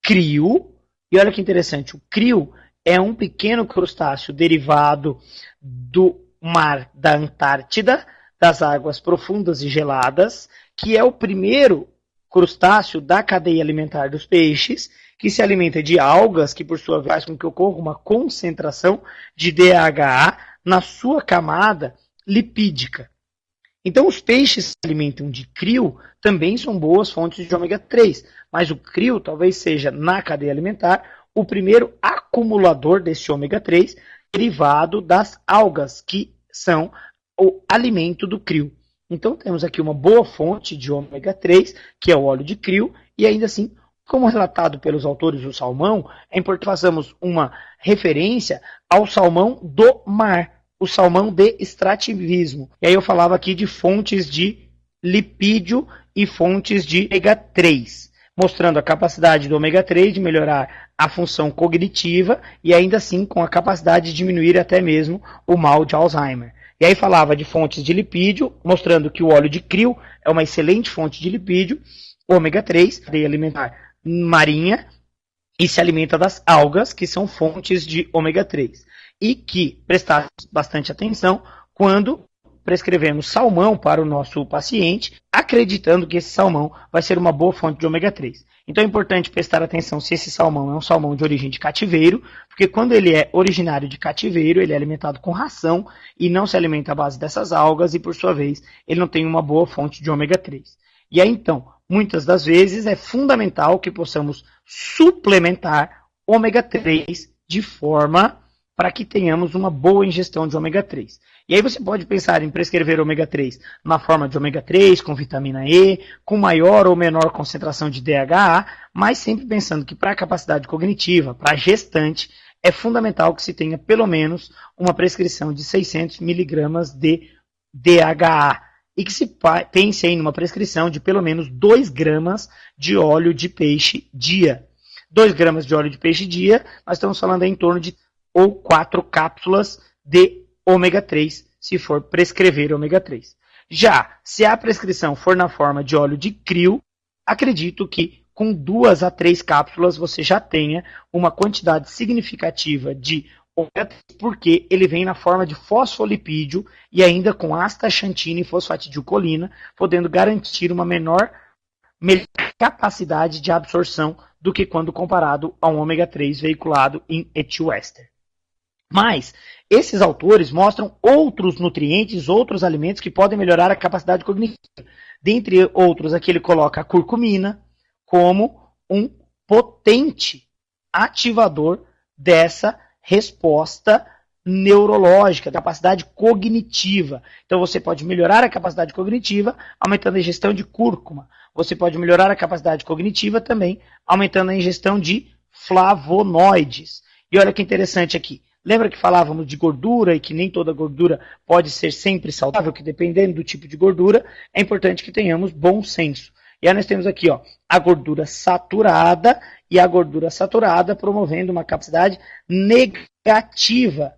crio, e olha que interessante, o crio é um pequeno crustáceo derivado do mar da Antártida, das águas profundas e geladas, que é o primeiro crustáceo da cadeia alimentar dos peixes, que se alimenta de algas, que por sua vez faz com que ocorra uma concentração de DHA na sua camada lipídica. Então, os peixes que se alimentam de krill também são boas fontes de ômega 3, mas o krill talvez seja, na cadeia alimentar, o primeiro acumulador desse ômega 3, derivado das algas, que são o alimento do krill. Então, temos aqui uma boa fonte de ômega 3, que é o óleo de krill, e ainda assim, como relatado pelos autores do salmão, é importante que façamos uma referência ao salmão do mar, o salmão de extrativismo. E aí eu falava aqui de fontes de lipídio e fontes de ômega 3, mostrando a capacidade do ômega 3 de melhorar a função cognitiva e ainda assim com a capacidade de diminuir até mesmo o mal de Alzheimer. E aí falava de fontes de lipídio, mostrando que o óleo de krill é uma excelente fonte de lipídio, ômega 3, cadeia alimentar marinha, e se alimenta das algas, que são fontes de ômega 3. E que prestar bastante atenção quando prescrevemos salmão para o nosso paciente, acreditando que esse salmão vai ser uma boa fonte de ômega 3. Então é importante prestar atenção se esse salmão é um salmão de origem de cativeiro, porque quando ele é originário de cativeiro, ele é alimentado com ração e não se alimenta à base dessas algas e, por sua vez, ele não tem uma boa fonte de ômega 3. E aí, então, muitas das vezes é fundamental que possamos suplementar ômega 3 de forma para que tenhamos uma boa ingestão de ômega 3. E aí você pode pensar em prescrever ômega 3 na forma de ômega 3, com vitamina E, com maior ou menor concentração de DHA, mas sempre pensando que para a capacidade cognitiva, para a gestante, é fundamental que se tenha pelo menos uma prescrição de 600 miligramas de DHA. E que se pense aí numa prescrição de pelo menos 2 gramas de óleo de peixe dia. 2 gramas de óleo de peixe dia, nós estamos falando aí em torno de ou 4 cápsulas de ômega 3, se for prescrever ômega 3. Já, se a prescrição for na forma de óleo de krill, acredito que com 2 a 3 cápsulas você já tenha uma quantidade significativa de ômega 3, porque ele vem na forma de fosfolipídio e ainda com astaxantina e fosfatidilcolina, podendo garantir uma melhor capacidade de absorção do que quando comparado a um ômega 3 veiculado em etióester. Mas esses autores mostram outros nutrientes, outros alimentos que podem melhorar a capacidade cognitiva. Dentre outros, aqui ele coloca a curcumina como um potente ativador dessa resposta neurológica, da capacidade cognitiva. Então você pode melhorar a capacidade cognitiva aumentando a ingestão de cúrcuma. Você pode melhorar a capacidade cognitiva também aumentando a ingestão de flavonoides. E olha que interessante aqui. Lembra que falávamos de gordura e que nem toda gordura pode ser sempre saudável, que dependendo do tipo de gordura, é importante que tenhamos bom senso. E aí nós temos aqui a gordura saturada e a gordura saturada promovendo uma capacidade negativa,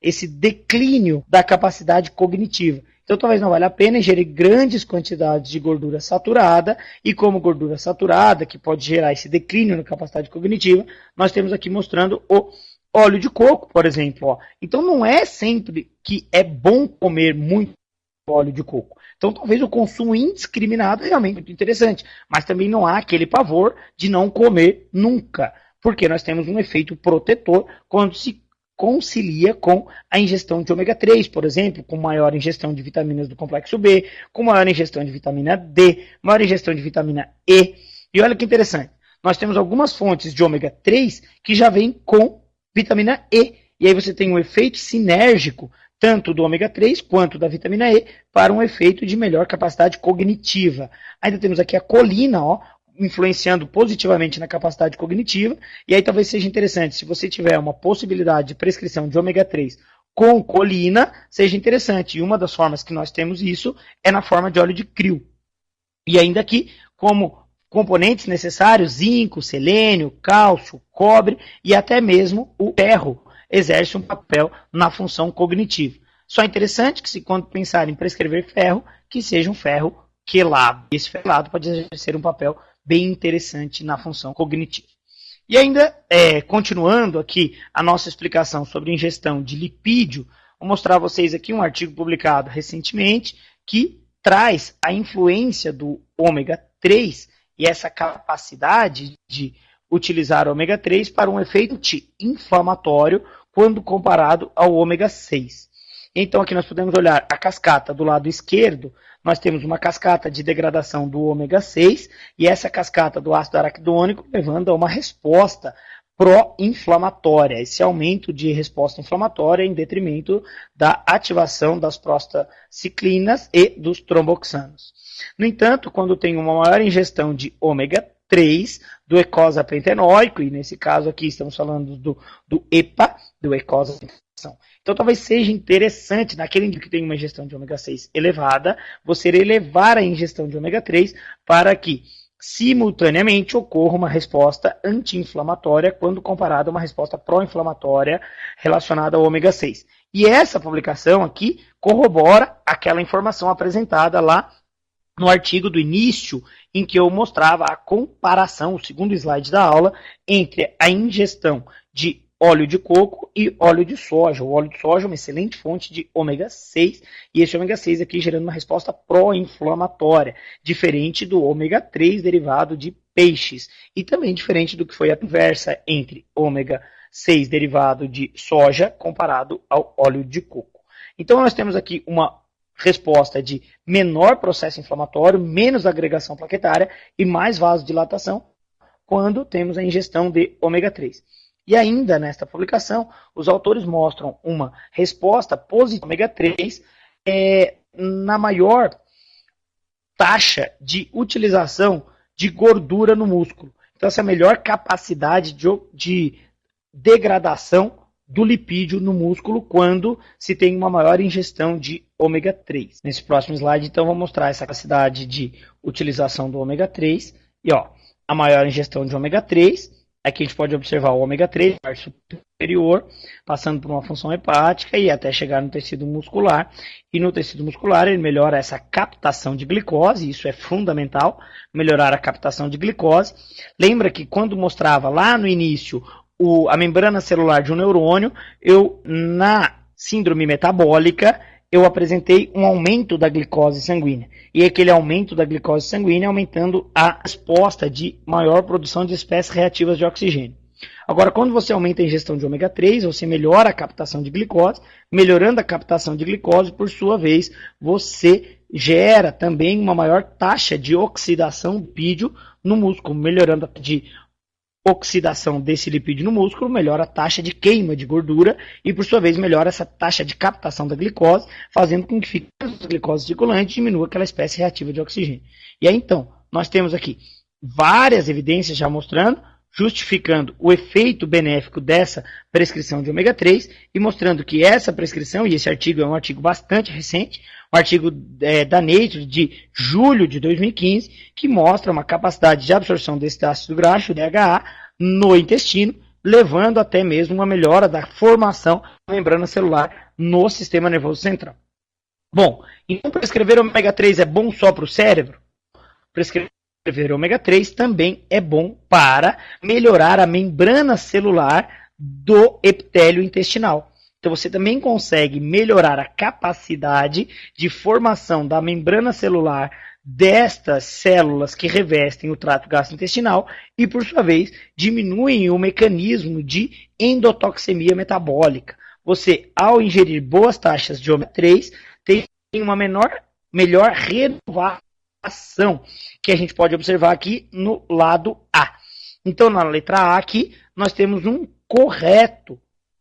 esse declínio da capacidade cognitiva. Então talvez não valha a pena ingerir grandes quantidades de gordura saturada, e como gordura saturada, que pode gerar esse declínio na capacidade cognitiva, nós temos aqui mostrando o óleo de coco, por exemplo. Então não é sempre que é bom comer muito óleo de coco. Então talvez o consumo indiscriminado é realmente muito interessante, mas também não há aquele pavor de não comer nunca, porque nós temos um efeito protetor quando se concilia com a ingestão de ômega 3, por exemplo, com maior ingestão de vitaminas do complexo B, com maior ingestão de vitamina D, maior ingestão de vitamina E. E olha que interessante, nós temos algumas fontes de ômega 3 que já vêm com vitamina E. E aí você tem um efeito sinérgico, tanto do ômega 3 quanto da vitamina E, para um efeito de melhor capacidade cognitiva. Ainda temos aqui a colina, influenciando positivamente na capacidade cognitiva. E aí talvez seja interessante, se você tiver uma possibilidade de prescrição de ômega 3 com colina, seja interessante. E uma das formas que nós temos isso é na forma de óleo de krill. E ainda aqui, como componentes necessários, zinco, selênio, cálcio, cobre e até mesmo o ferro exerce um papel na função cognitiva. Só interessante que, se quando pensar em prescrever ferro, que seja um ferro quelado. Esse ferro quelado pode exercer um papel bem interessante na função cognitiva. E ainda, continuando aqui a nossa explicação sobre ingestão de lipídio, vou mostrar a vocês aqui um artigo publicado recentemente que traz a influência do ômega 3 e essa capacidade de utilizar o ômega 3 para um efeito anti-inflamatório quando comparado ao ômega 6. Então aqui nós podemos olhar a cascata do lado esquerdo, nós temos uma cascata de degradação do ômega 6 e essa cascata do ácido araquidônico levando a uma resposta pró-inflamatória, esse aumento de resposta inflamatória em detrimento da ativação das prostaciclinas e dos tromboxanos. No entanto, quando tem uma maior ingestão de ômega 3, do eicosapentenoico, e nesse caso aqui estamos falando do EPA, do eicosapentenoico. Então talvez seja interessante, naquele indivíduo que tem uma ingestão de ômega 6 elevada, você elevar a ingestão de ômega 3 para que simultaneamente ocorra uma resposta anti-inflamatória quando comparada a uma resposta pró-inflamatória relacionada ao ômega 6. E essa publicação aqui corrobora aquela informação apresentada lá no artigo do início, em que eu mostrava a comparação, o segundo slide da aula, entre a ingestão de óleo de coco e óleo de soja. O óleo de soja é uma excelente fonte de ômega 6, e esse ômega 6 aqui gerando uma resposta pró-inflamatória, diferente do ômega 3 derivado de peixes, e também diferente do que foi a conversa entre ômega 6 derivado de soja comparado ao óleo de coco. Então nós temos aqui uma resposta de menor processo inflamatório, menos agregação plaquetária e mais vasodilatação quando temos a ingestão de ômega 3. E ainda nesta publicação, os autores mostram uma resposta positiva ao ômega 3 na maior taxa de utilização de gordura no músculo. Então, essa é a melhor capacidade de degradação do lipídio no músculo quando se tem uma maior ingestão de ômega 3. Nesse próximo slide, então, vou mostrar essa capacidade de utilização do ômega 3. E a maior ingestão de ômega 3, aqui a gente pode observar o ômega 3, parte superior, passando por uma função hepática e até chegar no tecido muscular. E no tecido muscular ele melhora essa captação de glicose, isso é fundamental, melhorar a captação de glicose. Lembra que quando mostrava lá no início a membrana celular de um neurônio, na síndrome metabólica, eu apresentei um aumento da glicose sanguínea. E aquele aumento da glicose sanguínea aumentando a resposta de maior produção de espécies reativas de oxigênio. Agora, quando você aumenta a ingestão de ômega 3, você melhora a captação de glicose. Melhorando a captação de glicose, por sua vez, você gera também uma maior taxa de oxidação do lipídio no músculo, melhorando a de oxidação desse lipídio no músculo, melhora a taxa de queima de gordura e, por sua vez, melhora essa taxa de captação da glicose, fazendo com que fique a glicose circulante e diminua aquela espécie reativa de oxigênio. E aí, então, nós temos aqui várias evidências já mostrando, justificando o efeito benéfico dessa prescrição de ômega 3 e mostrando que essa prescrição, e esse artigo é um artigo bastante recente, um artigo da Nature de julho de 2015, que mostra uma capacidade de absorção desse ácido graxo, DHA, no intestino, levando até mesmo uma melhora da formação da membrana celular no sistema nervoso central. Bom, então prescrever ômega 3 é bom só para o cérebro? Prescrever ômega 3 também é bom para melhorar a membrana celular do epitélio intestinal. Então você também consegue melhorar a capacidade de formação da membrana celular destas células que revestem o trato gastrointestinal e, por sua vez, diminuem o mecanismo de endotoxemia metabólica. Você, ao ingerir boas taxas de ômega 3, tem uma melhor renovação, que a gente pode observar aqui no lado A. Então, na letra A aqui, nós temos um correto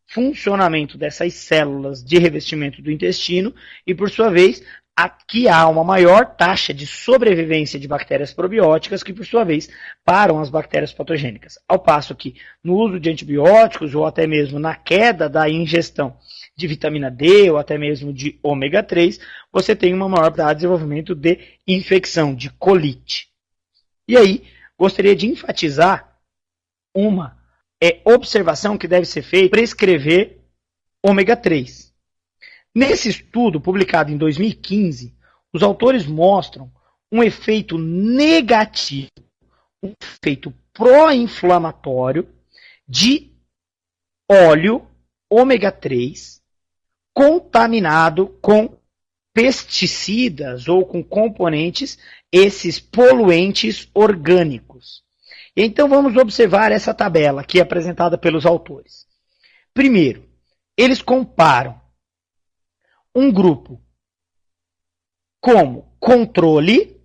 funcionamento dessas células de revestimento do intestino e, por sua vez, aqui há uma maior taxa de sobrevivência de bactérias probióticas que, por sua vez, param as bactérias patogênicas. Ao passo que, no uso de antibióticos ou até mesmo na queda da ingestão de vitamina D ou até mesmo de ômega 3, você tem uma maior probabilidade de desenvolvimento de infecção, de colite. E aí, gostaria de enfatizar uma observação que deve ser feita para prescrever ômega 3. Nesse estudo, publicado em 2015, os autores mostram um efeito negativo, um efeito pró-inflamatório de óleo ômega 3 contaminado com pesticidas ou com componentes, esses poluentes orgânicos. Então vamos observar essa tabela aqui apresentada pelos autores. Primeiro, eles comparam um grupo como controle.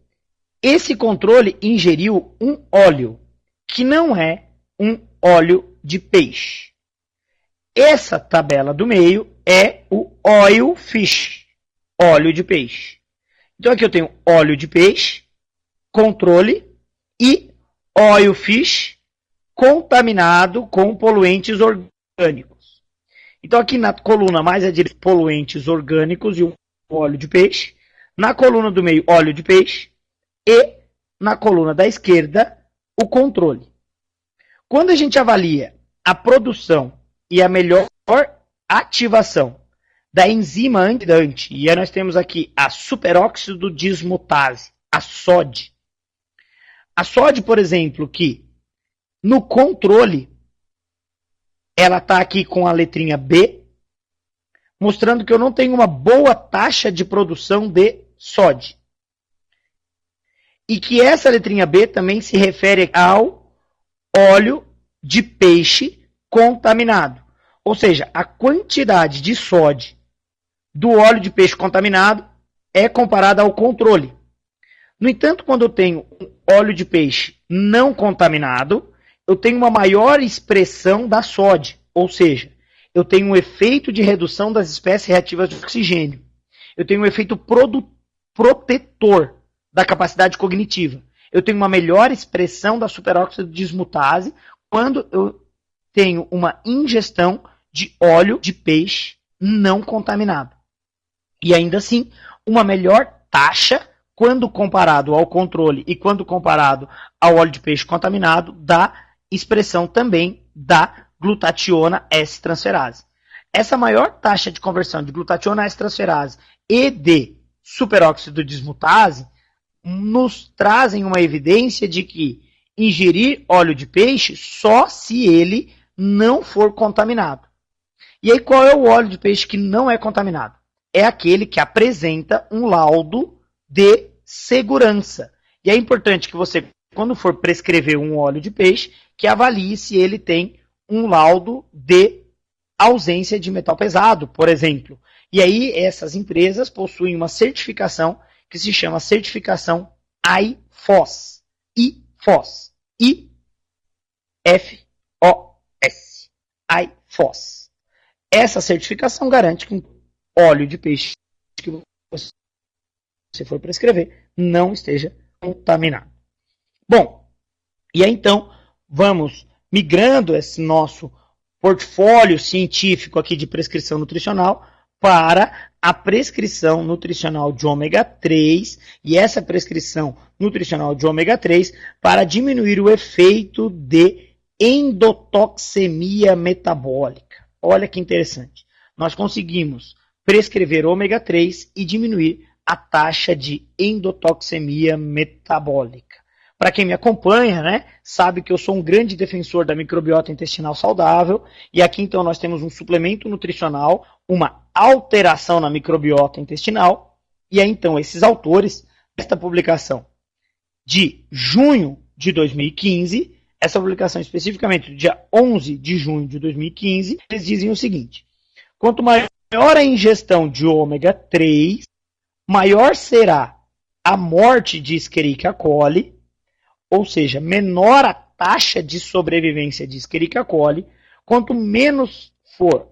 Esse controle ingeriu um óleo, que não é um óleo de peixe. Essa tabela do meio é o oil fish, óleo de peixe. Então aqui eu tenho óleo de peixe, controle, e oil fish contaminado com poluentes orgânicos. Então aqui na coluna mais à direita, poluentes orgânicos e o óleo de peixe. Na coluna do meio, óleo de peixe. E na coluna da esquerda, o controle. Quando a gente avalia a produção e a melhor ativação da enzima antioxidante, e aí nós temos aqui a superóxido dismutase, a SOD. A SOD, por exemplo, que no controle, ela está aqui com a letrinha B, mostrando que eu não tenho uma boa taxa de produção de SOD. E que essa letrinha B também se refere ao óleo de peixe contaminado. Ou seja, a quantidade de SOD do óleo de peixe contaminado é comparada ao controle. No entanto, quando eu tenho um óleo de peixe não contaminado, eu tenho uma maior expressão da SOD. Ou seja, eu tenho um efeito de redução das espécies reativas de oxigênio. Eu tenho um efeito protetor da capacidade cognitiva. Eu tenho uma melhor expressão da superóxido dismutase quando eu tenho uma ingestão de óleo de peixe não contaminado. E ainda assim, uma melhor taxa quando comparado ao controle e quando comparado ao óleo de peixe contaminado, da expressão também da glutationa S-transferase. Essa maior taxa de conversão de glutationa S-transferase e de superóxido dismutase nos trazem uma evidência de que ingerir óleo de peixe só se ele não for contaminado. E aí qual é o óleo de peixe que não é contaminado? É aquele que apresenta um laudo de segurança. E é importante que você, quando for prescrever um óleo de peixe, que avalie se ele tem um laudo de ausência de metal pesado, por exemplo. E aí essas empresas possuem uma certificação que se chama certificação IFOS. IFOS. I-F-O-S. IFOS. Essa certificação garante que um óleo de peixe que você for prescrever não esteja contaminado. Bom, e aí então vamos migrando esse nosso portfólio científico aqui de prescrição nutricional para a prescrição nutricional de ômega 3, e essa prescrição nutricional de ômega 3 para diminuir o efeito de endotoxemia metabólica. Olha que interessante. Nós conseguimos prescrever ômega 3 e diminuir a taxa de endotoxemia metabólica. Para quem me acompanha, né, sabe que eu sou um grande defensor da microbiota intestinal saudável, e aqui então nós temos um suplemento nutricional, uma alteração na microbiota intestinal, e aí então esses autores, esta publicação de junho de 2015, essa publicação especificamente do dia 11 de junho de 2015, eles dizem o seguinte: quanto maior a ingestão de ômega 3, maior será a morte de Escherichia coli, ou seja, menor a taxa de sobrevivência de Escherichia coli, quanto menos for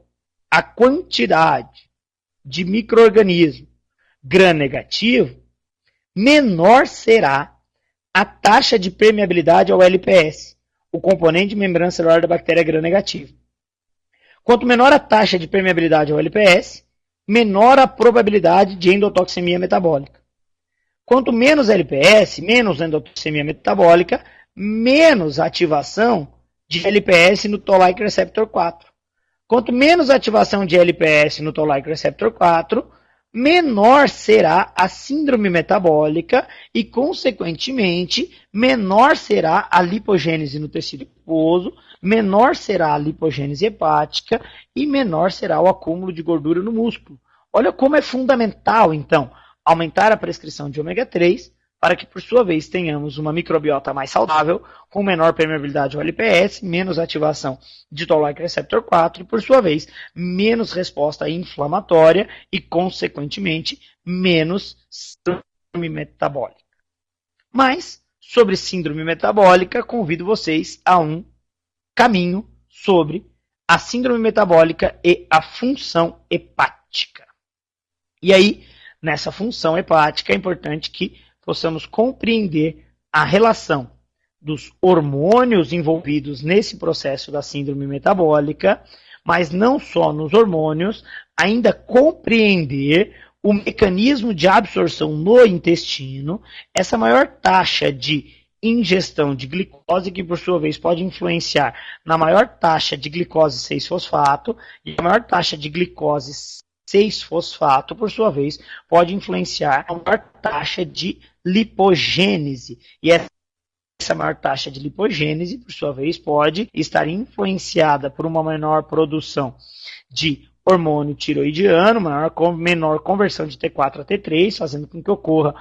a quantidade de micro-organismo gram-negativo, menor será a taxa de permeabilidade ao LPS, o componente de membrana celular da bactéria gram-negativa. Quanto menor a taxa de permeabilidade ao LPS, menor a probabilidade de endotoxemia metabólica. Quanto menos LPS, menos endotoxemia metabólica, menos ativação de LPS no Toll-like receptor 4. Quanto menos ativação de LPS no Toll-like receptor 4, menor será a síndrome metabólica e, consequentemente, menor será a lipogênese no tecido adiposo, menor será a lipogênese hepática e menor será o acúmulo de gordura no músculo. Olha como é fundamental, então, aumentar a prescrição de ômega 3 para que, por sua vez, tenhamos uma microbiota mais saudável, com menor permeabilidade ao LPS, menos ativação de Toll-like receptor 4 e, por sua vez, menos resposta inflamatória e, consequentemente, menos síndrome metabólica. Mas, sobre síndrome metabólica, convido vocês a um caminho sobre a síndrome metabólica e a função hepática. E aí, nessa função hepática, é importante que possamos compreender a relação dos hormônios envolvidos nesse processo da síndrome metabólica, mas não só nos hormônios, ainda compreender o mecanismo de absorção no intestino, essa maior taxa de ingestão de glicose, que por sua vez pode influenciar na maior taxa de glicose 6-fosfato, e a maior taxa de glicose 6-fosfato, por sua vez, pode influenciar a maior taxa de lipogênese. E essa maior taxa de lipogênese, por sua vez, pode estar influenciada por uma menor produção de hormônio tiroidiano, menor conversão de T4 a T3, fazendo com que ocorra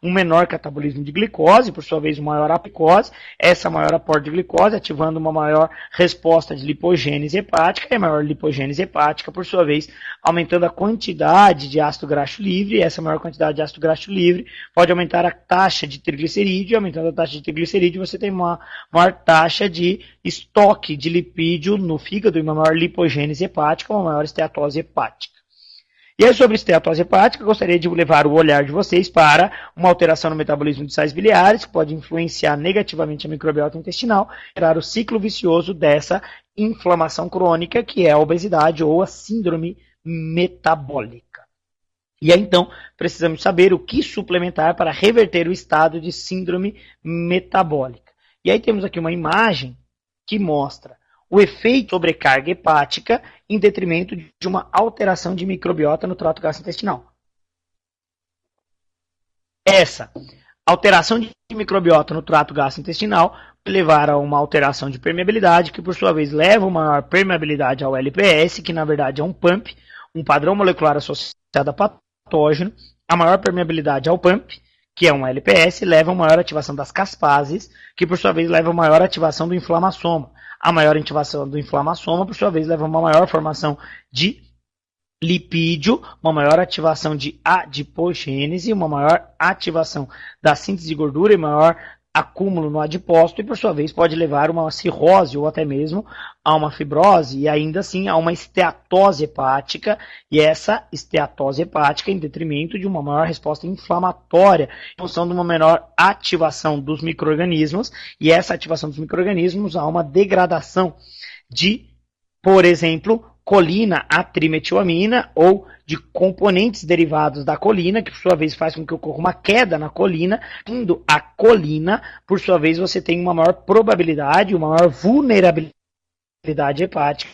um menor catabolismo de glicose, por sua vez, um maior apicose, essa maior aporte de glicose, ativando uma maior resposta de lipogênese hepática, e a maior lipogênese hepática, por sua vez, aumentando a quantidade de ácido graxo livre, e essa maior quantidade de ácido graxo livre pode aumentar a taxa de triglicerídeo, e aumentando a taxa de triglicerídeo, você tem uma maior taxa de estoque de lipídio no fígado, e uma maior lipogênese hepática, uma maior esteatose hepática. E aí, sobre esteatose hepática, gostaria de levar o olhar de vocês para uma alteração no metabolismo de sais biliares, que pode influenciar negativamente a microbiota intestinal, gerar o ciclo vicioso dessa inflamação crônica, que é a obesidade ou a síndrome metabólica. E aí, então, precisamos saber o que suplementar para reverter o estado de síndrome metabólica. E aí temos aqui uma imagem que mostra o efeito de sobrecarga hepática em detrimento de uma alteração de microbiota no trato gastrointestinal. Essa alteração de microbiota no trato gastrointestinal pode levar a uma alteração de permeabilidade, que por sua vez leva a uma maior permeabilidade ao LPS, que na verdade é um PAMP, um padrão molecular associado a patógeno. A maior permeabilidade ao PAMP, que é um LPS, leva a uma maior ativação das caspases, que por sua vez leva a uma maior ativação do inflamassoma. A maior ativação do inflamassoma, por sua vez, leva a uma maior formação de lipídio, uma maior ativação de adipogênese, uma maior ativação da síntese de gordura e maior acúmulo no adipócito, e por sua vez pode levar a uma cirrose ou até mesmo a uma fibrose e ainda assim a uma esteatose hepática, e essa esteatose hepática em detrimento de uma maior resposta inflamatória, em função de uma menor ativação dos micro-organismos, e essa ativação dos micro-organismos há uma degradação de, por exemplo, colina a trimetilamina ou de componentes derivados da colina, que por sua vez faz com que ocorra uma queda na colina. Indo a colina, por sua vez, você tem uma maior probabilidade, uma maior vulnerabilidade hepática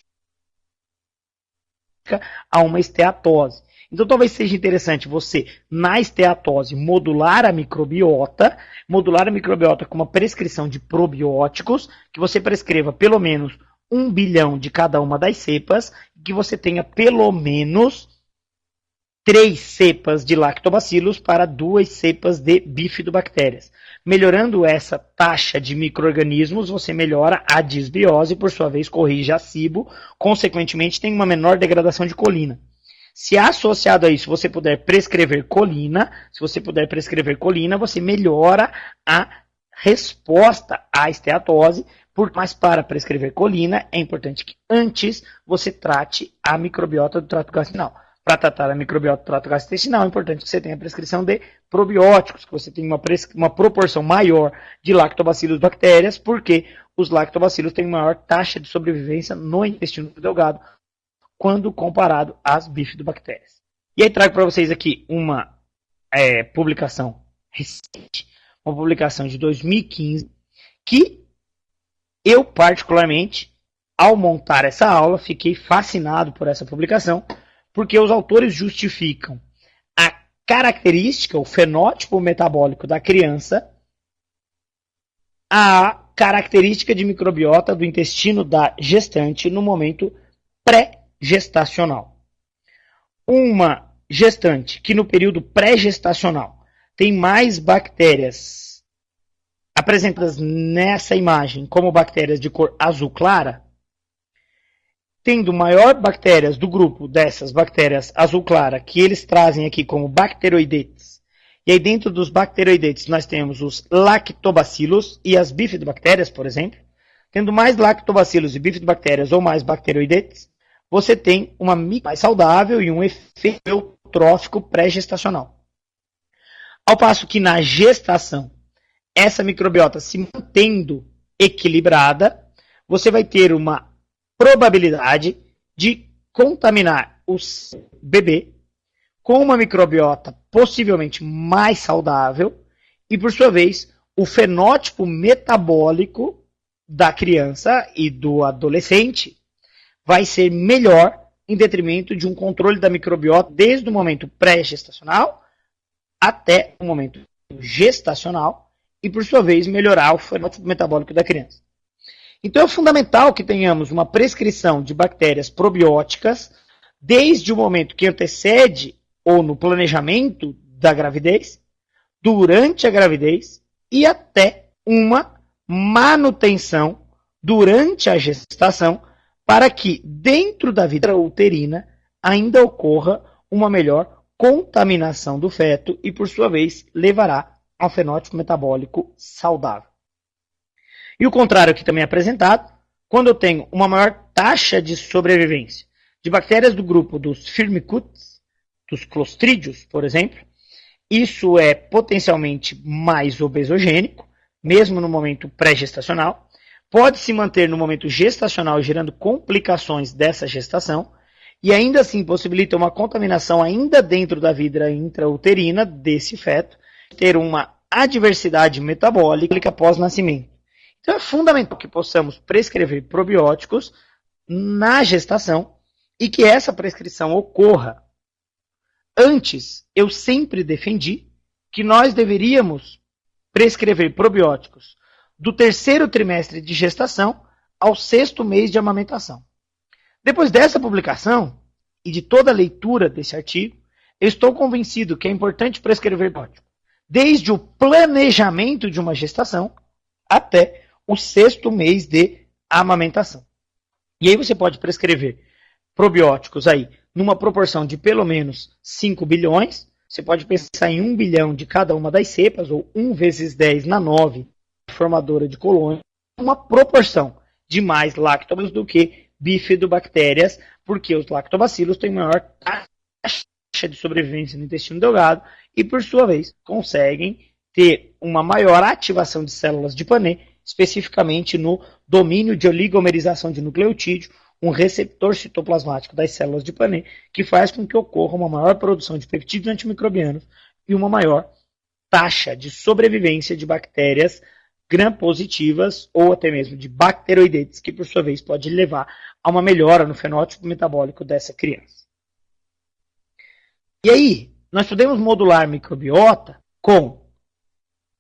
a uma esteatose. Então talvez seja interessante você, na esteatose, modular a microbiota com uma prescrição de probióticos, que você prescreva pelo menos 1 bilhão de cada uma das cepas, que você tenha pelo menos 3 cepas de lactobacillus para 2 cepas de bifidobactérias. Melhorando essa taxa de micro-organismos, você melhora a disbiose, por sua vez corrige a SIBO, consequentemente tem uma menor degradação de colina. Se associado a isso você puder prescrever colina, você melhora a resposta à esteatose. Mas para prescrever colina, é importante que antes você trate a microbiota do trato gastrointestinal. Para tratar a microbiota do trato gastrointestinal, é importante que você tenha a prescrição de probióticos, que você tenha uma proporção maior de lactobacillus bactérias, porque os lactobacillus têm maior taxa de sobrevivência no intestino delgado quando comparado às bifidobactérias. E aí trago para vocês aqui uma publicação recente, uma publicação de 2015, que eu, particularmente, ao montar essa aula, fiquei fascinado por essa publicação, porque os autores justificam a característica, o fenótipo metabólico da criança, a característica de microbiota do intestino da gestante no momento pré-gestacional. Uma gestante que no período pré-gestacional tem mais bactérias apresentadas nessa imagem como bactérias de cor azul clara, tendo maior bactérias do grupo dessas bactérias azul clara, que eles trazem aqui como bacteroidetes. E aí dentro dos bacteroidetes nós temos os lactobacilos e as bifidobactérias, por exemplo. Tendo mais lactobacilos e bifidobactérias ou mais bacteroidetes, você tem uma microbiota mais saudável e um efeito eutrófico pré-gestacional. Ao passo que na gestação, essa microbiota se mantendo equilibrada, você vai ter uma probabilidade de contaminar o bebê com uma microbiota possivelmente mais saudável e, por sua vez, o fenótipo metabólico da criança e do adolescente vai ser melhor em detrimento de um controle da microbiota desde o momento pré-gestacional até o momento gestacional e, por sua vez, melhorar o fenótipo metabólico da criança. Então, é fundamental que tenhamos uma prescrição de bactérias probióticas desde o momento que antecede ou no planejamento da gravidez, durante a gravidez e até uma manutenção durante a gestação para que dentro da vida uterina ainda ocorra uma melhor contaminação do feto e, por sua vez, levará a um fenótipo metabólico saudável. E o contrário aqui também é apresentado, quando eu tenho uma maior taxa de sobrevivência de bactérias do grupo dos Firmicutes, dos Clostrídeos, por exemplo, isso é potencialmente mais obesogênico, mesmo no momento pré-gestacional, pode se manter no momento gestacional, gerando complicações dessa gestação, e ainda assim possibilita uma contaminação ainda dentro da vida intrauterina desse feto, ter uma adversidade metabólica após nascimento. Então é fundamental que possamos prescrever probióticos na gestação e que essa prescrição ocorra. Antes, eu sempre defendi que nós deveríamos prescrever probióticos do terceiro trimestre de gestação ao sexto mês de amamentação. Depois dessa publicação e de toda a leitura desse artigo, eu estou convencido que é importante prescrever probiótico desde o planejamento de uma gestação até o sexto mês de amamentação. E aí você pode prescrever probióticos aí numa proporção de pelo menos 5 bilhões. Você pode pensar em 1 bilhão de cada uma das cepas, ou 1 vezes 10 na 9, formadora de colônia, uma proporção de mais lactobacilos do que bifidobactérias, porque os lactobacilos têm maior taxa de sobrevivência no intestino delgado e, por sua vez, conseguem ter uma maior ativação de células de Paneth, especificamente no domínio de oligomerização de nucleotídeo, um receptor citoplasmático das células de Paneth, que faz com que ocorra uma maior produção de peptídeos antimicrobianos e uma maior taxa de sobrevivência de bactérias gram-positivas ou até mesmo de bacteroidetes, que por sua vez pode levar a uma melhora no fenótipo metabólico dessa criança. E aí, nós podemos modular microbiota com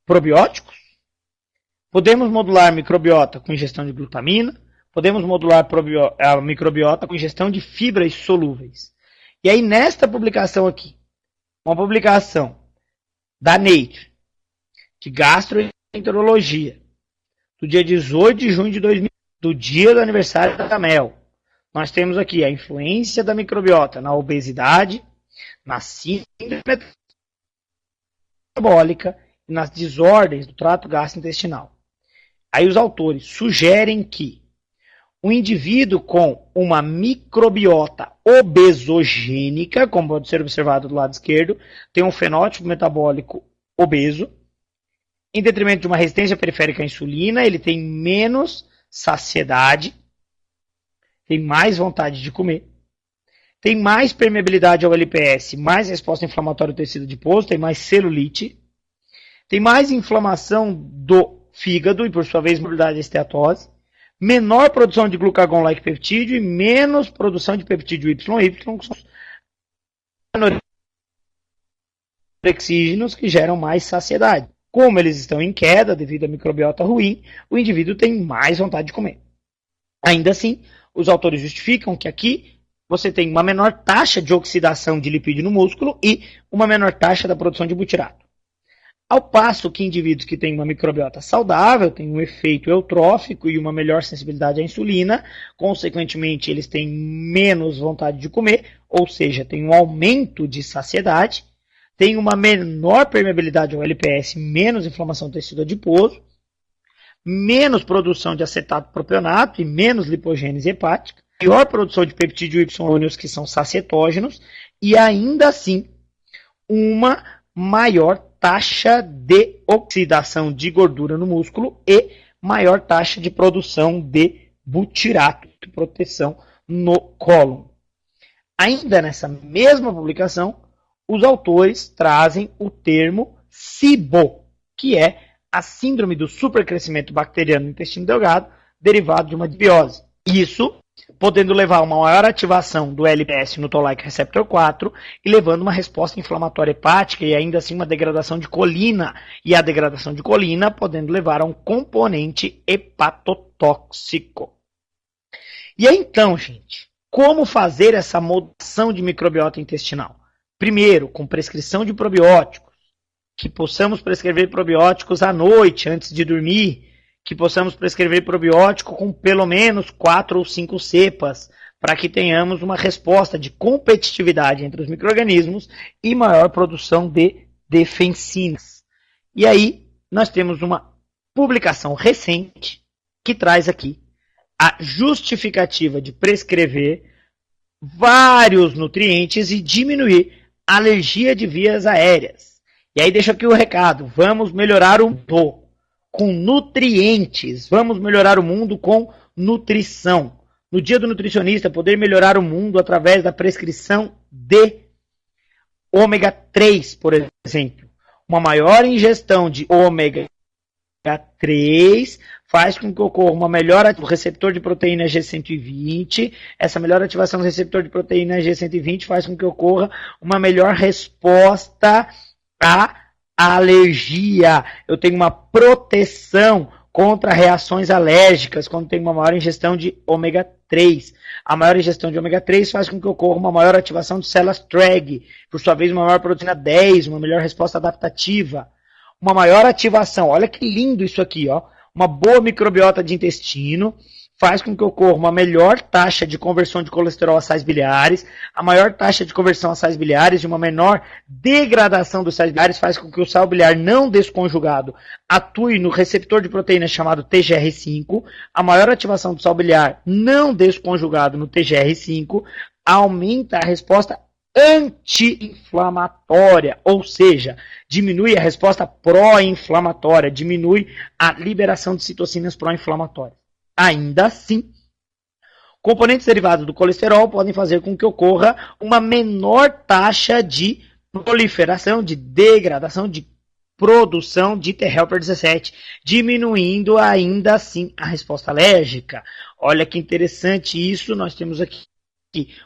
probióticos, podemos modular microbiota com ingestão de glutamina, podemos modular a microbiota com ingestão de fibras solúveis. E aí, nesta publicação aqui, uma publicação da Nature, de gastroenterologia, do dia 18 de junho de 2000, do dia do aniversário da Mel, nós temos aqui a influência da microbiota na obesidade, na síndrome metabólica e nas desordens do trato gastrointestinal. Aí os autores sugerem que um indivíduo com uma microbiota obesogênica, como pode ser observado do lado esquerdo, tem um fenótipo metabólico obeso, em detrimento de uma resistência periférica à insulina, ele tem menos saciedade, tem mais vontade de comer, tem mais permeabilidade ao LPS, mais resposta inflamatória do tecido adiposo, tem mais celulite, tem mais inflamação do fígado e, por sua vez, mobilidade à esteatose, menor produção de glucagon-like peptídeo e menos produção de peptídeo YY, que são os anorexígenos que geram mais saciedade. Como eles estão em queda devido à microbiota ruim, o indivíduo tem mais vontade de comer. Ainda assim, os autores justificam que aqui você tem uma menor taxa de oxidação de lipídio no músculo e uma menor taxa da produção de butirato. Ao passo que indivíduos que têm uma microbiota saudável têm um efeito eutrófico e uma melhor sensibilidade à insulina, consequentemente eles têm menos vontade de comer, ou seja, tem um aumento de saciedade, tem uma menor permeabilidade ao LPS, menos inflamação do tecido adiposo, menos produção de acetato propionato e menos lipogênese hepática, maior produção de peptídeo Y que são sacietógenos e ainda assim uma maior taxa de oxidação de gordura no músculo e maior taxa de produção de butirato, de proteção no cólon. Ainda nessa mesma publicação, os autores trazem o termo SIBO, que é a síndrome do supercrescimento bacteriano no intestino delgado, derivado de uma disbiose. Isso podendo levar a uma maior ativação do LPS no Toll-like receptor 4 e levando uma resposta inflamatória hepática e ainda assim uma degradação de colina. E a degradação de colina podendo levar a um componente hepatotóxico. E aí então, gente, como fazer essa modulação de microbiota intestinal? Primeiro, com prescrição de probióticos, que possamos prescrever probióticos à noite, antes de dormir, que possamos prescrever probiótico com pelo menos 4 ou 5 cepas, para que tenhamos uma resposta de competitividade entre os micro-organismos e maior produção de defensinas. E aí, nós temos uma publicação recente que traz aqui a justificativa de prescrever vários nutrientes e diminuir a alergia de vias aéreas. E aí deixa aqui o recado, vamos melhorar o mundo com nutrientes, vamos melhorar o mundo com nutrição. No dia do nutricionista, poder melhorar o mundo através da prescrição de ômega 3, por exemplo. Uma maior ingestão de ômega 3 faz com que ocorra uma melhor ativação do receptor de proteína G120. Essa melhor ativação do receptor de proteína G120 faz com que ocorra uma melhor resposta à alergia. Eu tenho uma proteção contra reações alérgicas quando tenho uma maior ingestão de ômega 3. A maior ingestão de ômega 3 faz com que ocorra uma maior ativação de células TREG, por sua vez uma maior proteína 10, uma melhor resposta adaptativa. Uma maior ativação, olha que lindo isso aqui, ó. Uma boa microbiota de intestino faz com que ocorra uma melhor taxa de conversão de colesterol a sais biliares, a maior taxa de conversão a sais biliares e uma menor degradação dos sais biliares faz com que o sal biliar não desconjugado atue no receptor de proteína chamado TGR5, a maior ativação do sal biliar não desconjugado no TGR5 aumenta a resposta anti-inflamatória, ou seja, diminui a resposta pró-inflamatória, diminui a liberação de citocinas pró-inflamatórias. Ainda assim, componentes derivados do colesterol podem fazer com que ocorra uma menor taxa de proliferação, de degradação, de produção de T helper 17, diminuindo ainda assim a resposta alérgica. Olha que interessante isso, nós temos aqui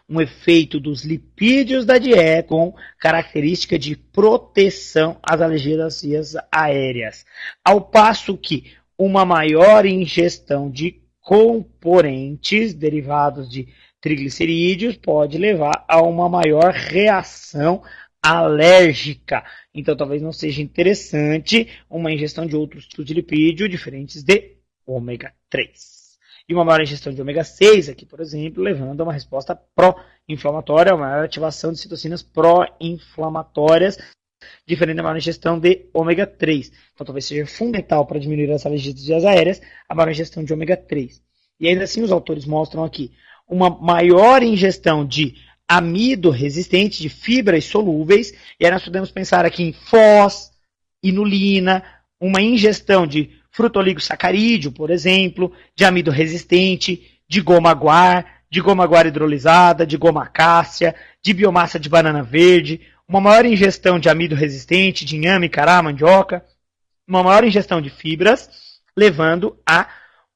um efeito dos lipídios da dieta com característica de proteção às alergias das vias aéreas. Ao passo que uma maior ingestão de componentes derivados de triglicerídeos pode levar a uma maior reação alérgica. Então, talvez não seja interessante uma ingestão de outros tipos de lipídio diferentes de ômega 3. E uma maior ingestão de ômega 6 aqui, por exemplo, levando a uma resposta pró-inflamatória, uma maior ativação de citocinas pró-inflamatórias, diferente da maior ingestão de ômega 3. Então, talvez seja fundamental para diminuir as alergias das vias aéreas a maior ingestão de ômega 3. E ainda assim, os autores mostram aqui uma maior ingestão de amido resistente, de fibras solúveis, e aí nós podemos pensar aqui em Foz, inulina, uma ingestão de frutoligosacarídeo, por exemplo, de amido resistente, de goma guar hidrolisada, de goma cássia, de biomassa de banana verde, uma maior ingestão de amido resistente, de inhame, cará, mandioca, uma maior ingestão de fibras, levando a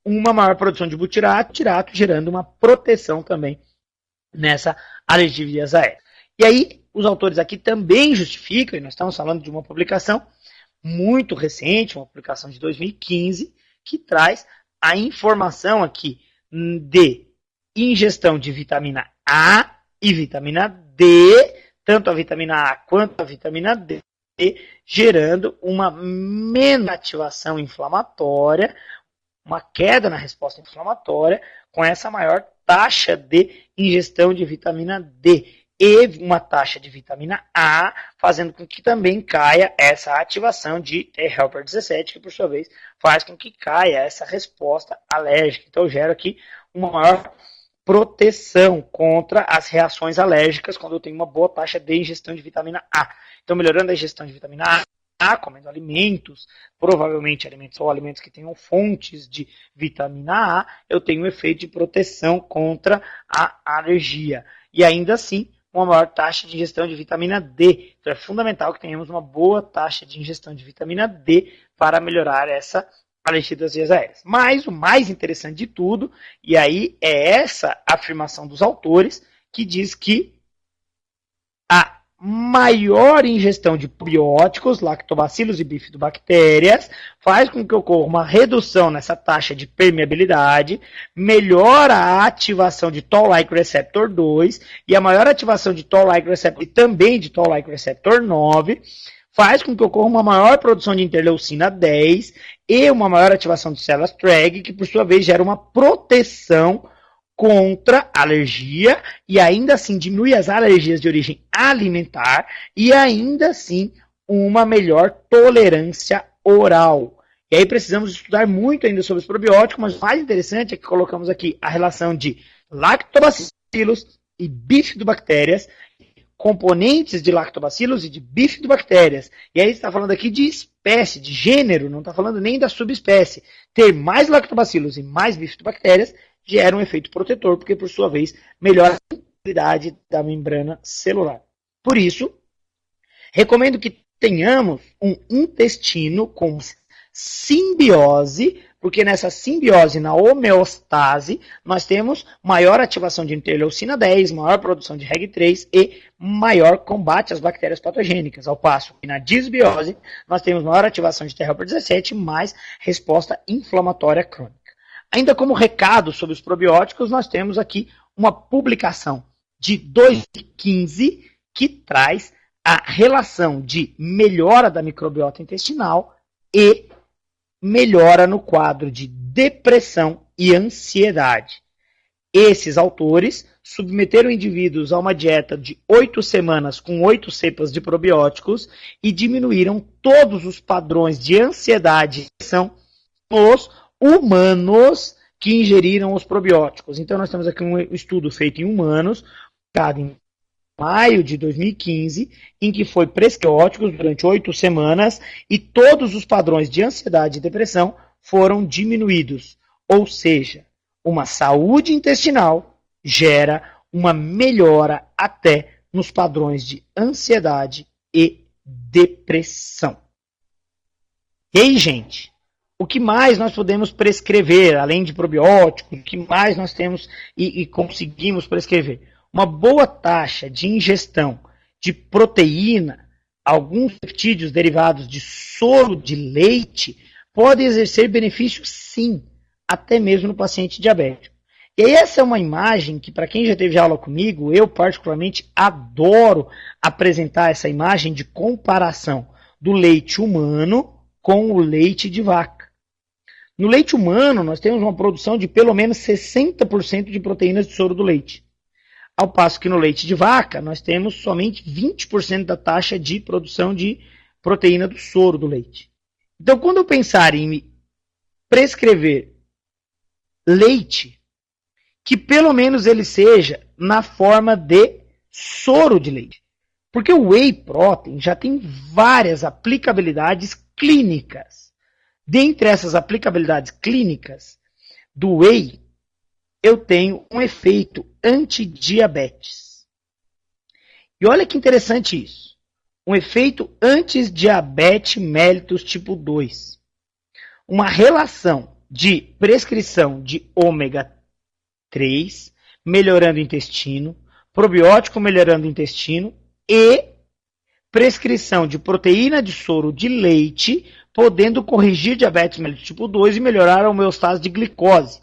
uma maior produção de butirato, gerando uma proteção também nessa alergia de vias aéreas. E aí, os autores aqui também justificam, e nós estamos falando de uma publicação muito recente, uma publicação de 2015, que traz a informação aqui de ingestão de vitamina A e vitamina D, tanto a vitamina A quanto a vitamina D, gerando uma menor ativação inflamatória, uma queda na resposta inflamatória, com essa maior taxa de ingestão de vitamina D e uma taxa de vitamina A, fazendo com que também caia essa ativação de T-helper 17, que por sua vez faz com que caia essa resposta alérgica. Então gera aqui uma maior proteção contra as reações alérgicas quando eu tenho uma boa taxa de ingestão de vitamina A. Então melhorando a ingestão de vitamina A, comendo alimentos, provavelmente alimentos ou alimentos que tenham fontes de vitamina A, eu tenho um efeito de proteção contra a alergia. E ainda assim, uma maior taxa de ingestão de vitamina D. Então é fundamental que tenhamos uma boa taxa de ingestão de vitamina D para melhorar essa alergia das vias aéreas. Mas o mais interessante de tudo, e aí é essa afirmação dos autores, que diz que a maior ingestão de probióticos, lactobacilos e bifidobactérias, faz com que ocorra uma redução nessa taxa de permeabilidade, melhora a ativação de Toll-like receptor 2 e a maior ativação de Toll-like receptor e também de Toll-like receptor 9 faz com que ocorra uma maior produção de interleucina 10 e uma maior ativação de células TREG, que por sua vez gera uma proteção contra alergia e ainda assim diminui as alergias de origem alimentar e ainda assim uma melhor tolerância oral. E aí precisamos estudar muito ainda sobre os probióticos, mas o mais interessante é que colocamos aqui a relação de lactobacilos e bifidobactérias, componentes de lactobacilos e de bifidobactérias. E aí está falando aqui de espécie, de gênero, não está falando nem da subespécie. Ter mais lactobacilos e mais bifidobactérias gera um efeito protetor, porque por sua vez melhora a integridade da membrana celular. Por isso, recomendo que tenhamos um intestino com simbiose, porque nessa simbiose, na homeostase, nós temos maior ativação de interleucina 10, maior produção de REG3 e maior combate às bactérias patogênicas, ao passo que na disbiose nós temos maior ativação de T-helper 17 mais resposta inflamatória crônica. Ainda como recado sobre os probióticos, nós temos aqui uma publicação de 2015 que traz a relação de melhora da microbiota intestinal e melhora no quadro de depressão e ansiedade. Esses autores submeteram indivíduos a uma dieta de 8 semanas com 8 cepas de probióticos e diminuíram todos os padrões de ansiedade e depressão nos humanos que ingeriram os probióticos. Então nós temos aqui um estudo feito em humanos, em maio de 2015, em que foi prescritóticos durante 8 semanas e todos os padrões de ansiedade e depressão foram diminuídos. Ou seja, uma saúde intestinal gera uma melhora até nos padrões de ansiedade e depressão. E aí, gente, o que mais nós podemos prescrever, além de probióticos, o que mais nós temos e conseguimos prescrever? Uma boa taxa de ingestão de proteína, alguns peptídeos derivados de soro de leite, pode exercer benefícios sim, até mesmo no paciente diabético. E aí essa é uma imagem que, para quem já teve aula comigo, eu particularmente adoro apresentar essa imagem de comparação do leite humano com o leite de vaca. No leite humano, nós temos uma produção de pelo menos 60% de proteínas de soro do leite. Ao passo que no leite de vaca, nós temos somente 20% da taxa de produção de proteína do soro do leite. Então, quando eu pensar em prescrever leite, que pelo menos ele seja na forma de soro de leite. Porque o whey protein já tem várias aplicabilidades clínicas. Dentre essas aplicabilidades clínicas do whey, eu tenho um efeito antidiabetes. E olha que interessante isso. Um efeito antidiabetes mellitus tipo 2. Uma relação de prescrição de ômega 3, melhorando o intestino, probiótico melhorando o intestino e prescrição de proteína de soro de leite, podendo corrigir diabetes mellitus tipo 2 e melhorar a homeostase de glicose.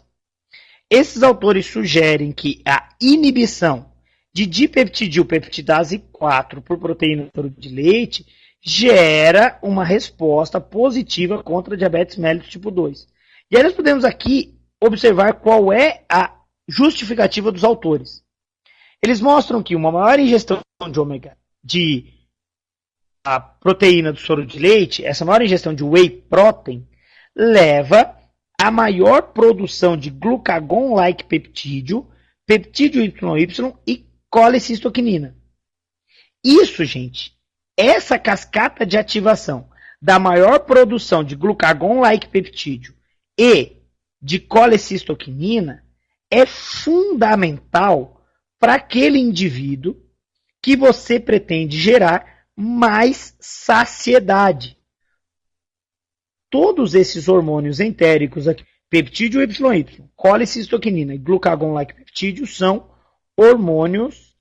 Esses autores sugerem que a inibição de dipeptidilpeptidase 4 por proteína de soro de leite gera uma resposta positiva contra a diabetes mellitus tipo 2. E aí nós podemos aqui observar qual é a justificativa dos autores. Eles mostram que uma maior ingestão de ômega, de a proteína do soro de leite, essa maior ingestão de whey protein, leva a maior produção de glucagon-like peptídeo, peptídeo YY e colecistoquinina. Isso, gente, essa cascata de ativação da maior produção de glucagon-like peptídeo e de colecistoquinina é fundamental para aquele indivíduo que você pretende gerar mais saciedade. Todos esses hormônios entéricos aqui, peptídeo YY, colecistoquinina e glucagon-like peptídeo, são hormônios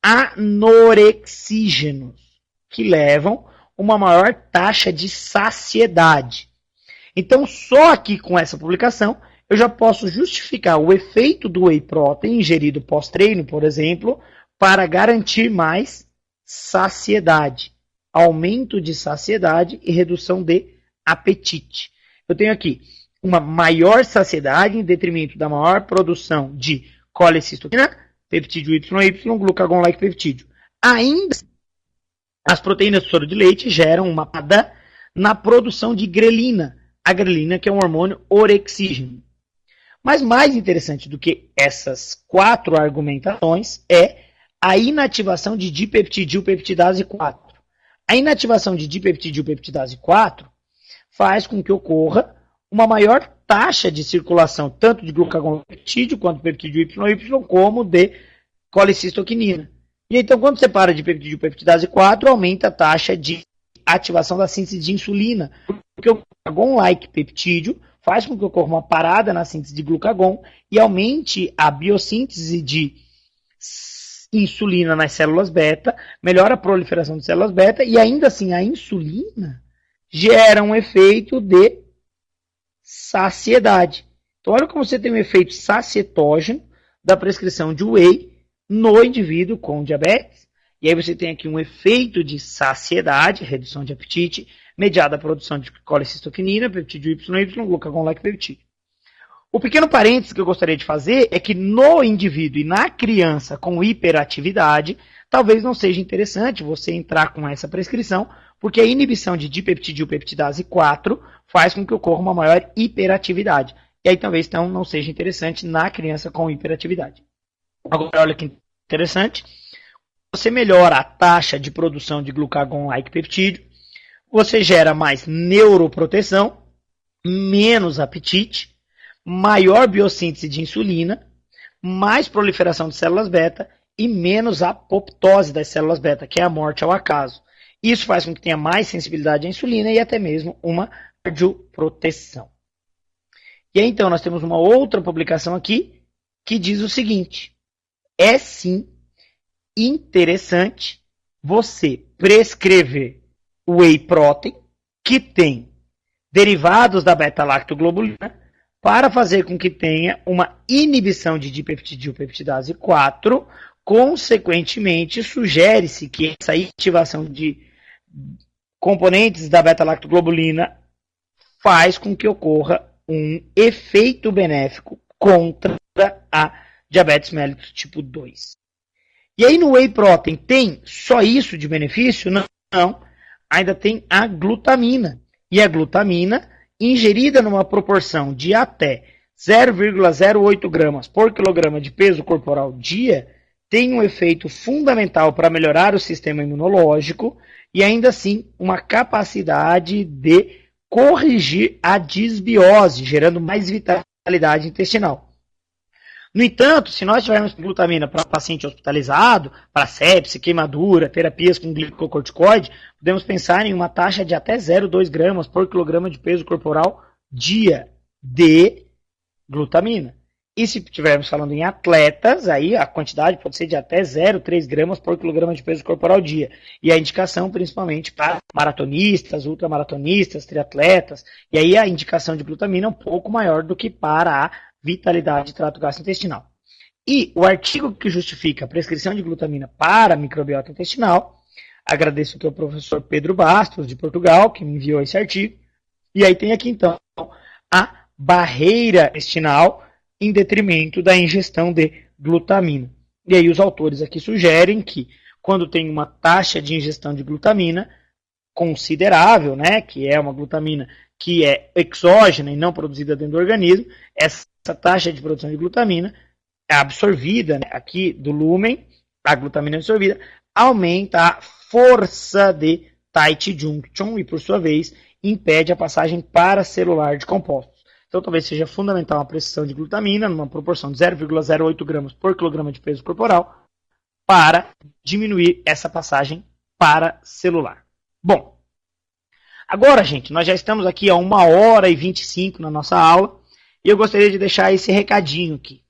anorexígenos, que levam uma maior taxa de saciedade. Então, só aqui com essa publicação, eu já posso justificar o efeito do whey protein ingerido pós-treino, por exemplo, para garantir mais saciedade, aumento de saciedade e redução de apetite. Eu tenho aqui uma maior saciedade em detrimento da maior produção de colecistoquina, peptídeo YY, glucagon-like peptídeo. Ainda as proteínas do soro de leite geram uma parada na produção de grelina, a grelina que é um hormônio orexígeno. Mas mais interessante do que essas 4 argumentações é a inativação de dipeptidilpeptidase 4. A inativação de dipeptidilpeptidase 4 faz com que ocorra uma maior taxa de circulação tanto de glucagon-peptídeo quanto peptídeo YY, como de colecistoquinina. E então, quando você para de peptidilpeptidase 4, aumenta a taxa de ativação da síntese de insulina, porque o glucagon-like peptídeo faz com que ocorra uma parada na síntese de glucagon e aumente a biossíntese de insulina nas células beta, melhora a proliferação de células beta e ainda assim a insulina gera um efeito de saciedade. Então, olha como você tem um efeito sacietógeno da prescrição de whey no indivíduo com diabetes. E aí você tem aqui um efeito de saciedade, redução de apetite, mediada a produção de colecistoquinina, peptídeo YY, glucagon-like peptídeo. O pequeno parênteses que eu gostaria de fazer é que no indivíduo e na criança com hiperatividade, talvez não seja interessante você entrar com essa prescrição, porque a inibição de dipeptidilpeptidase 4 faz com que ocorra uma maior hiperatividade. E aí talvez então não seja interessante na criança com hiperatividade. Agora, olha que interessante. Você melhora a taxa de produção de glucagon-like peptídeo, você gera mais neuroproteção, menos apetite, maior biossíntese de insulina, mais proliferação de células beta e menos apoptose das células beta, que é a morte ao acaso. Isso faz com que tenha mais sensibilidade à insulina e até mesmo uma cardioproteção. E aí, então, nós temos uma outra publicação aqui que diz o seguinte: é sim interessante você prescrever whey protein, que tem derivados da beta-lactoglobulina, para fazer com que tenha uma inibição de dipeptidilpeptidase 4, consequentemente, sugere-se que essa ativação de componentes da beta-lactoglobulina faz com que ocorra um efeito benéfico contra a diabetes mellitus tipo 2. E aí no whey protein tem só isso de benefício? Não. Ainda tem a glutamina. E a glutamina, ingerida numa proporção de até 0,08 gramas por quilograma de peso corporal dia, tem um efeito fundamental para melhorar o sistema imunológico e ainda assim uma capacidade de corrigir a disbiose, gerando mais vitalidade intestinal. No entanto, se nós tivermos glutamina para paciente hospitalizado, para sepse, queimadura, terapias com glicocorticoide, podemos pensar em uma taxa de até 0,2 gramas por quilograma de peso corporal dia de glutamina. E se estivermos falando em atletas, aí a quantidade pode ser de até 0,3 gramas por quilograma de peso corporal dia. E a indicação principalmente para maratonistas, ultramaratonistas, triatletas. E aí a indicação de glutamina é um pouco maior do que para a vitalidade de trato gastrointestinal. E o artigo que justifica a prescrição de glutamina para a microbiota intestinal, Agradeço aqui ao professor Pedro Bastos, de Portugal, que me enviou esse artigo. E aí tem aqui, então, a barreira intestinal em detrimento da ingestão de glutamina. E aí os autores aqui sugerem que, quando tem uma taxa de ingestão de glutamina considerável, né, que é uma glutamina que é exógena e não produzida dentro do organismo, essa taxa de produção de glutamina é absorvida, né, aqui do lúmen, a glutamina absorvida, aumenta a força de tight junction e, por sua vez, impede a passagem paracelular de compostos. Então, talvez seja fundamental a prescrição de glutamina numa proporção de 0,08 gramas por quilograma de peso corporal para diminuir essa passagem paracelular. Bom, agora, gente, nós já estamos aqui a 1h25 na nossa aula e eu gostaria de deixar esse recadinho aqui.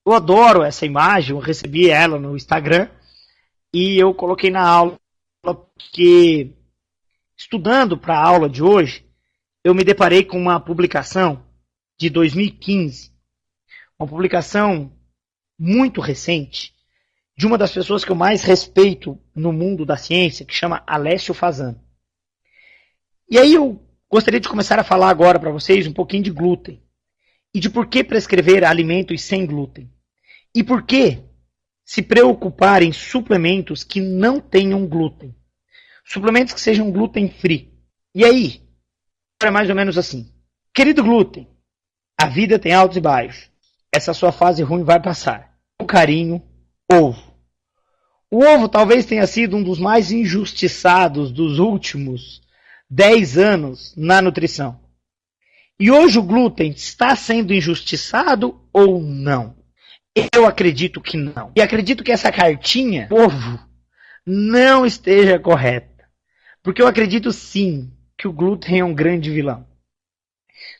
Eu adoro essa imagem, eu recebi ela no Instagram e eu coloquei na aula porque, estudando para a aula de hoje, eu me deparei com uma publicação de 2015, uma publicação muito recente, de uma das pessoas que eu mais respeito no mundo da ciência, que chama Alessio Fasano. E aí eu gostaria de começar a falar agora para vocês um pouquinho de glúten, e de por que prescrever alimentos sem glúten, e por que se preocupar em suplementos que não tenham glúten, suplementos que sejam gluten free. E aí, é mais ou menos assim: querido glúten, a vida tem altos e baixos. Essa sua fase ruim vai passar. Com carinho, ovo. O ovo talvez tenha sido um dos mais injustiçados dos últimos 10 anos na nutrição. E hoje o glúten está sendo injustiçado ou não? Eu acredito que não. E acredito que essa cartinha, ovo, não esteja correta. Porque eu acredito sim que o glúten é um grande vilão.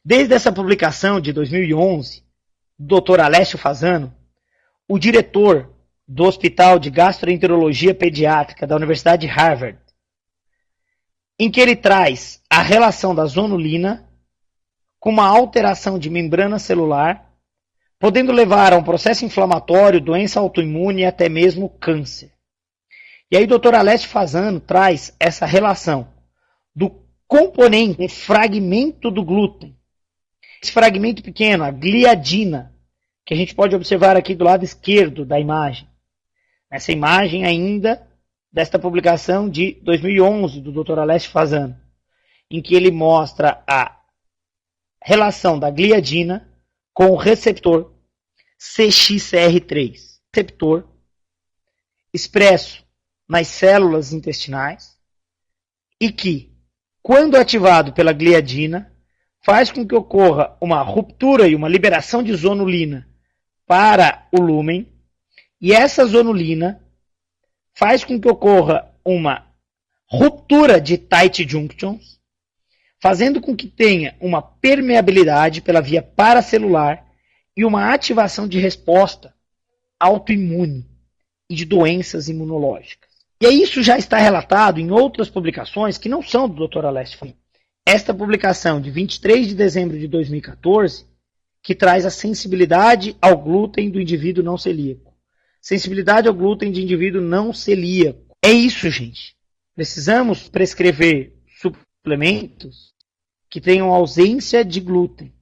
Desde essa publicação de 2011, do Dr. Alessio Fasano, o diretor do Hospital de Gastroenterologia Pediátrica da Universidade de Harvard, em que ele traz a relação da zonulina com uma alteração de membrana celular, podendo levar a um processo inflamatório, doença autoimune e até mesmo câncer. E aí o Dr. Alessio Fasano traz essa relação do componente, um fragmento do glúten. Esse fragmento pequeno, a gliadina, que a gente pode observar aqui do lado esquerdo da imagem. Essa imagem ainda desta publicação de 2011 do Dr. Alessio Fasano, em que ele mostra a relação da gliadina com o receptor CXCR3, receptor expresso nas células intestinais e que, quando ativado pela gliadina, faz com que ocorra uma ruptura e uma liberação de zonulina para o lúmen, e essa zonulina faz com que ocorra uma ruptura de tight junctions, fazendo com que tenha uma permeabilidade pela via paracelular e uma ativação de resposta autoimune e de doenças imunológicas. E isso já está relatado em outras publicações que não são do Dr. Alessio Fasano. Esta publicação de 23 de dezembro de 2014, que traz a sensibilidade ao glúten do indivíduo não celíaco. Sensibilidade ao glúten de indivíduo não celíaco. É isso, gente. Precisamos prescrever suplementos que tenham ausência de glúten.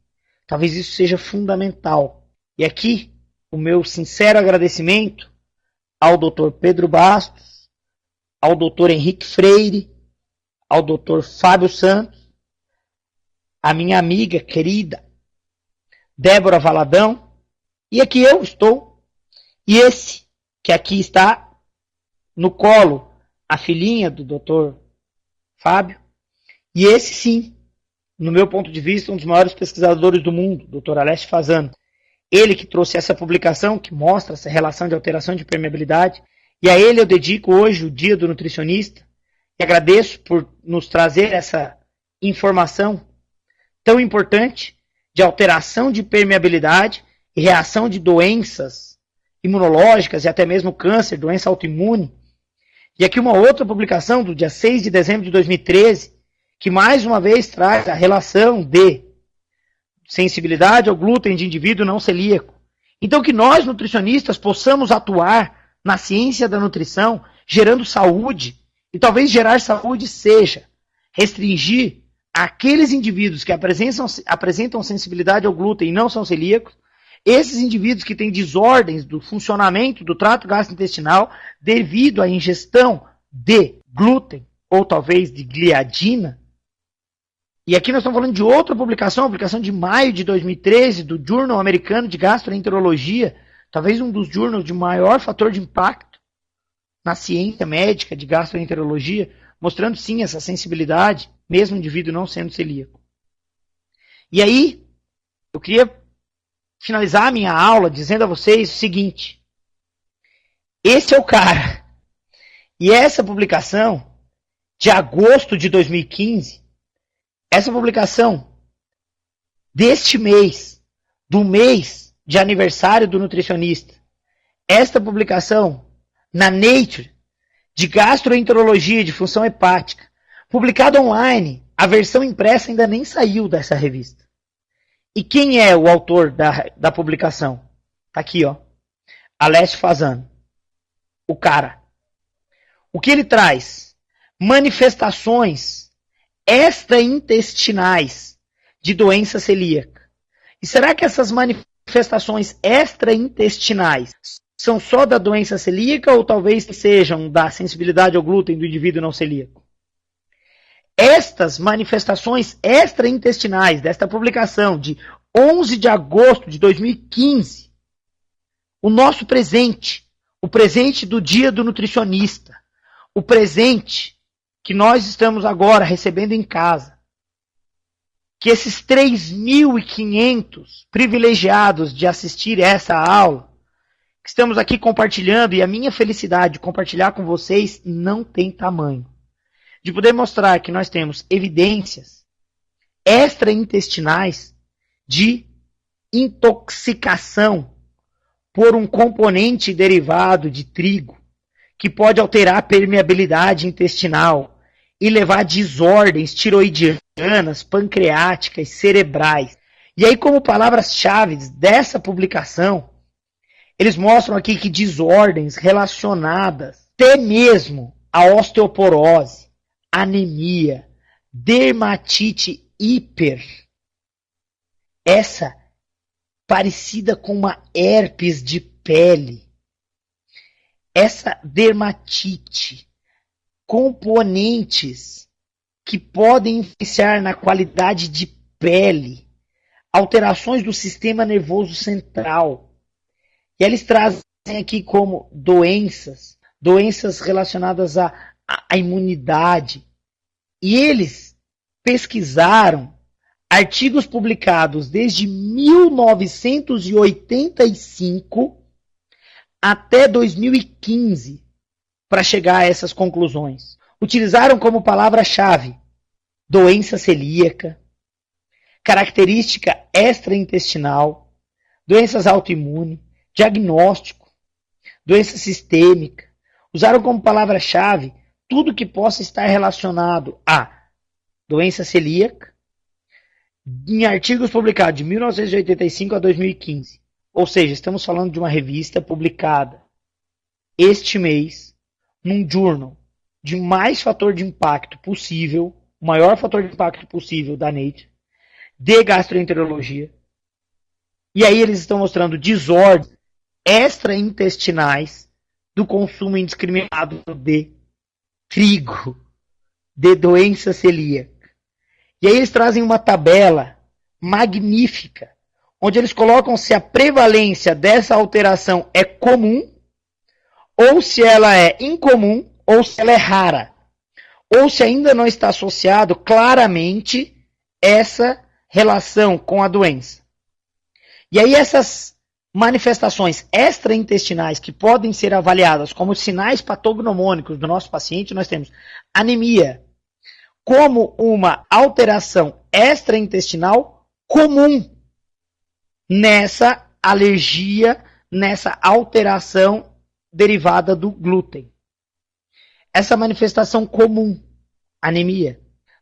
Talvez isso seja fundamental. E aqui, o meu sincero agradecimento ao Dr. Pedro Bastos, ao Dr. Henrique Freire, ao Dr. Fábio Santos, a minha amiga querida Débora Valadão, e aqui eu estou, e esse que aqui está no colo, a filhinha do Dr. Fábio, e esse sim, no meu ponto de vista, um dos maiores pesquisadores do mundo, Dr. Alessio Fasano. Ele que trouxe essa publicação que mostra essa relação de alteração de permeabilidade, e a ele eu dedico hoje o Dia do Nutricionista, e agradeço por nos trazer essa informação tão importante de alteração de permeabilidade e reação de doenças imunológicas e até mesmo câncer, doença autoimune. E aqui uma outra publicação do dia 6 de dezembro de 2013, que mais uma vez traz a relação de sensibilidade ao glúten de indivíduo não celíaco. Então que nós, nutricionistas, possamos atuar na ciência da nutrição, gerando saúde E talvez gerar saúde seja restringir aqueles indivíduos que apresentam sensibilidade ao glúten e não são celíacos, esses indivíduos que têm desordens do funcionamento do trato gastrointestinal devido à ingestão de glúten ou talvez de gliadina. E aqui nós estamos falando de outra publicação, a publicação de maio de 2013, do Journal Americano de Gastroenterologia, talvez um dos journals de maior fator de impacto na ciência médica de gastroenterologia, mostrando sim essa sensibilidade, mesmo o indivíduo não sendo celíaco. E aí, eu queria finalizar a minha aula dizendo a vocês o seguinte: esse é o cara. E essa publicação, de agosto de 2015, essa publicação deste mês, do mês de aniversário do nutricionista, esta publicação na Nature, de gastroenterologia e de função hepática, publicada online, a versão impressa ainda nem saiu dessa revista. E quem é o autor da publicação? Tá aqui, ó. Alessio Fasano. O cara. O que ele traz? Manifestações extraintestinais de doença celíaca. E será que essas manifestações extraintestinais são só da doença celíaca ou talvez sejam da sensibilidade ao glúten do indivíduo não celíaco? Estas manifestações extraintestinais desta publicação de 11 de agosto de 2015, o nosso presente, o presente do Dia do Nutricionista, o presente que nós estamos agora recebendo em casa, que esses 3.500 privilegiados de assistir essa aula, que estamos aqui compartilhando, e a minha felicidade de compartilhar com vocês não tem tamanho. De poder mostrar que nós temos evidências extraintestinais de intoxicação por um componente derivado de trigo, que pode alterar a permeabilidade intestinal e levar a desordens tiroidianas, pancreáticas, cerebrais. E aí, como palavras-chave dessa publicação, eles mostram aqui que desordens relacionadas até mesmo à osteoporose, anemia, dermatite hiper, essa parecida com uma herpes de pele, essa dermatite, componentes que podem influenciar na qualidade de pele, alterações do sistema nervoso central. E eles trazem aqui como doenças relacionadas à imunidade. E eles pesquisaram artigos publicados desde 1985 até 2015 para chegar a essas conclusões. Utilizaram como palavra-chave doença celíaca, característica extraintestinal, doenças autoimunes, diagnóstico, doença sistêmica. Usaram como palavra-chave tudo que possa estar relacionado a doença celíaca, em artigos publicados de 1985 a 2015. Ou seja, estamos falando de uma revista publicada este mês, num journal de mais fator de impacto possível, o maior fator de impacto possível da Nature, de gastroenterologia. E aí eles estão mostrando desordens extraintestinais do consumo indiscriminado de trigo, de doença celíaca. E aí eles trazem uma tabela magnífica, onde eles colocam se a prevalência dessa alteração é comum, ou se ela é incomum, ou se ela é rara, ou se ainda não está associado claramente essa relação com a doença. E aí essas manifestações extraintestinais que podem ser avaliadas como sinais patognomônicos do nosso paciente, nós temos anemia como uma alteração extraintestinal comum nessa alergia, nessa alteração derivada do glúten. Essa manifestação comum, anemia.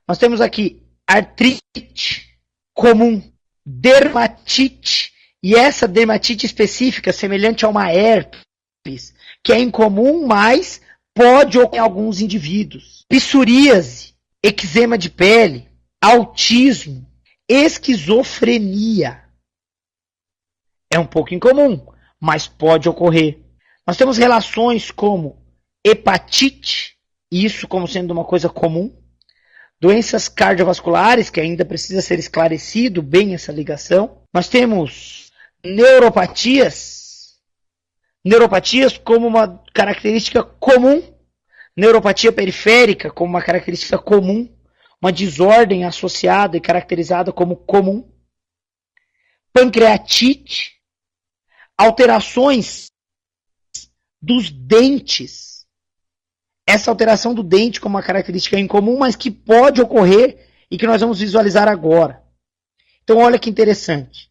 Nós temos aqui artrite comum, dermatite, e essa dermatite específica, semelhante a uma herpes, que é incomum, mas pode ocorrer em alguns indivíduos. Psoríase, eczema de pele, autismo, esquizofrenia. É um pouco incomum, mas pode ocorrer. Nós temos relações como hepatite, isso como sendo uma coisa comum, doenças cardiovasculares, que ainda precisa ser esclarecido bem essa ligação. Nós temos neuropatias como uma característica comum, neuropatia periférica como uma característica comum, uma desordem associada e caracterizada como comum, pancreatite, alterações dos dentes. Essa alteração do dente como uma característica incomum, mas que pode ocorrer e que nós vamos visualizar agora. Então, olha que interessante.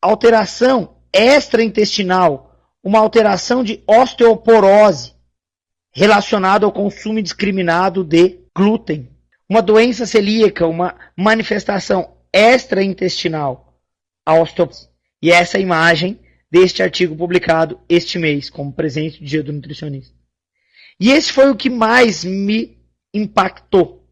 Alteração extraintestinal, uma alteração de osteoporose relacionada ao consumo indiscriminado de glúten. Uma doença celíaca, uma manifestação extraintestinal, a osteoporose. E essa é a imagem deste artigo publicado este mês, como presente do Dia do Nutricionista. E esse foi o que mais me impactou.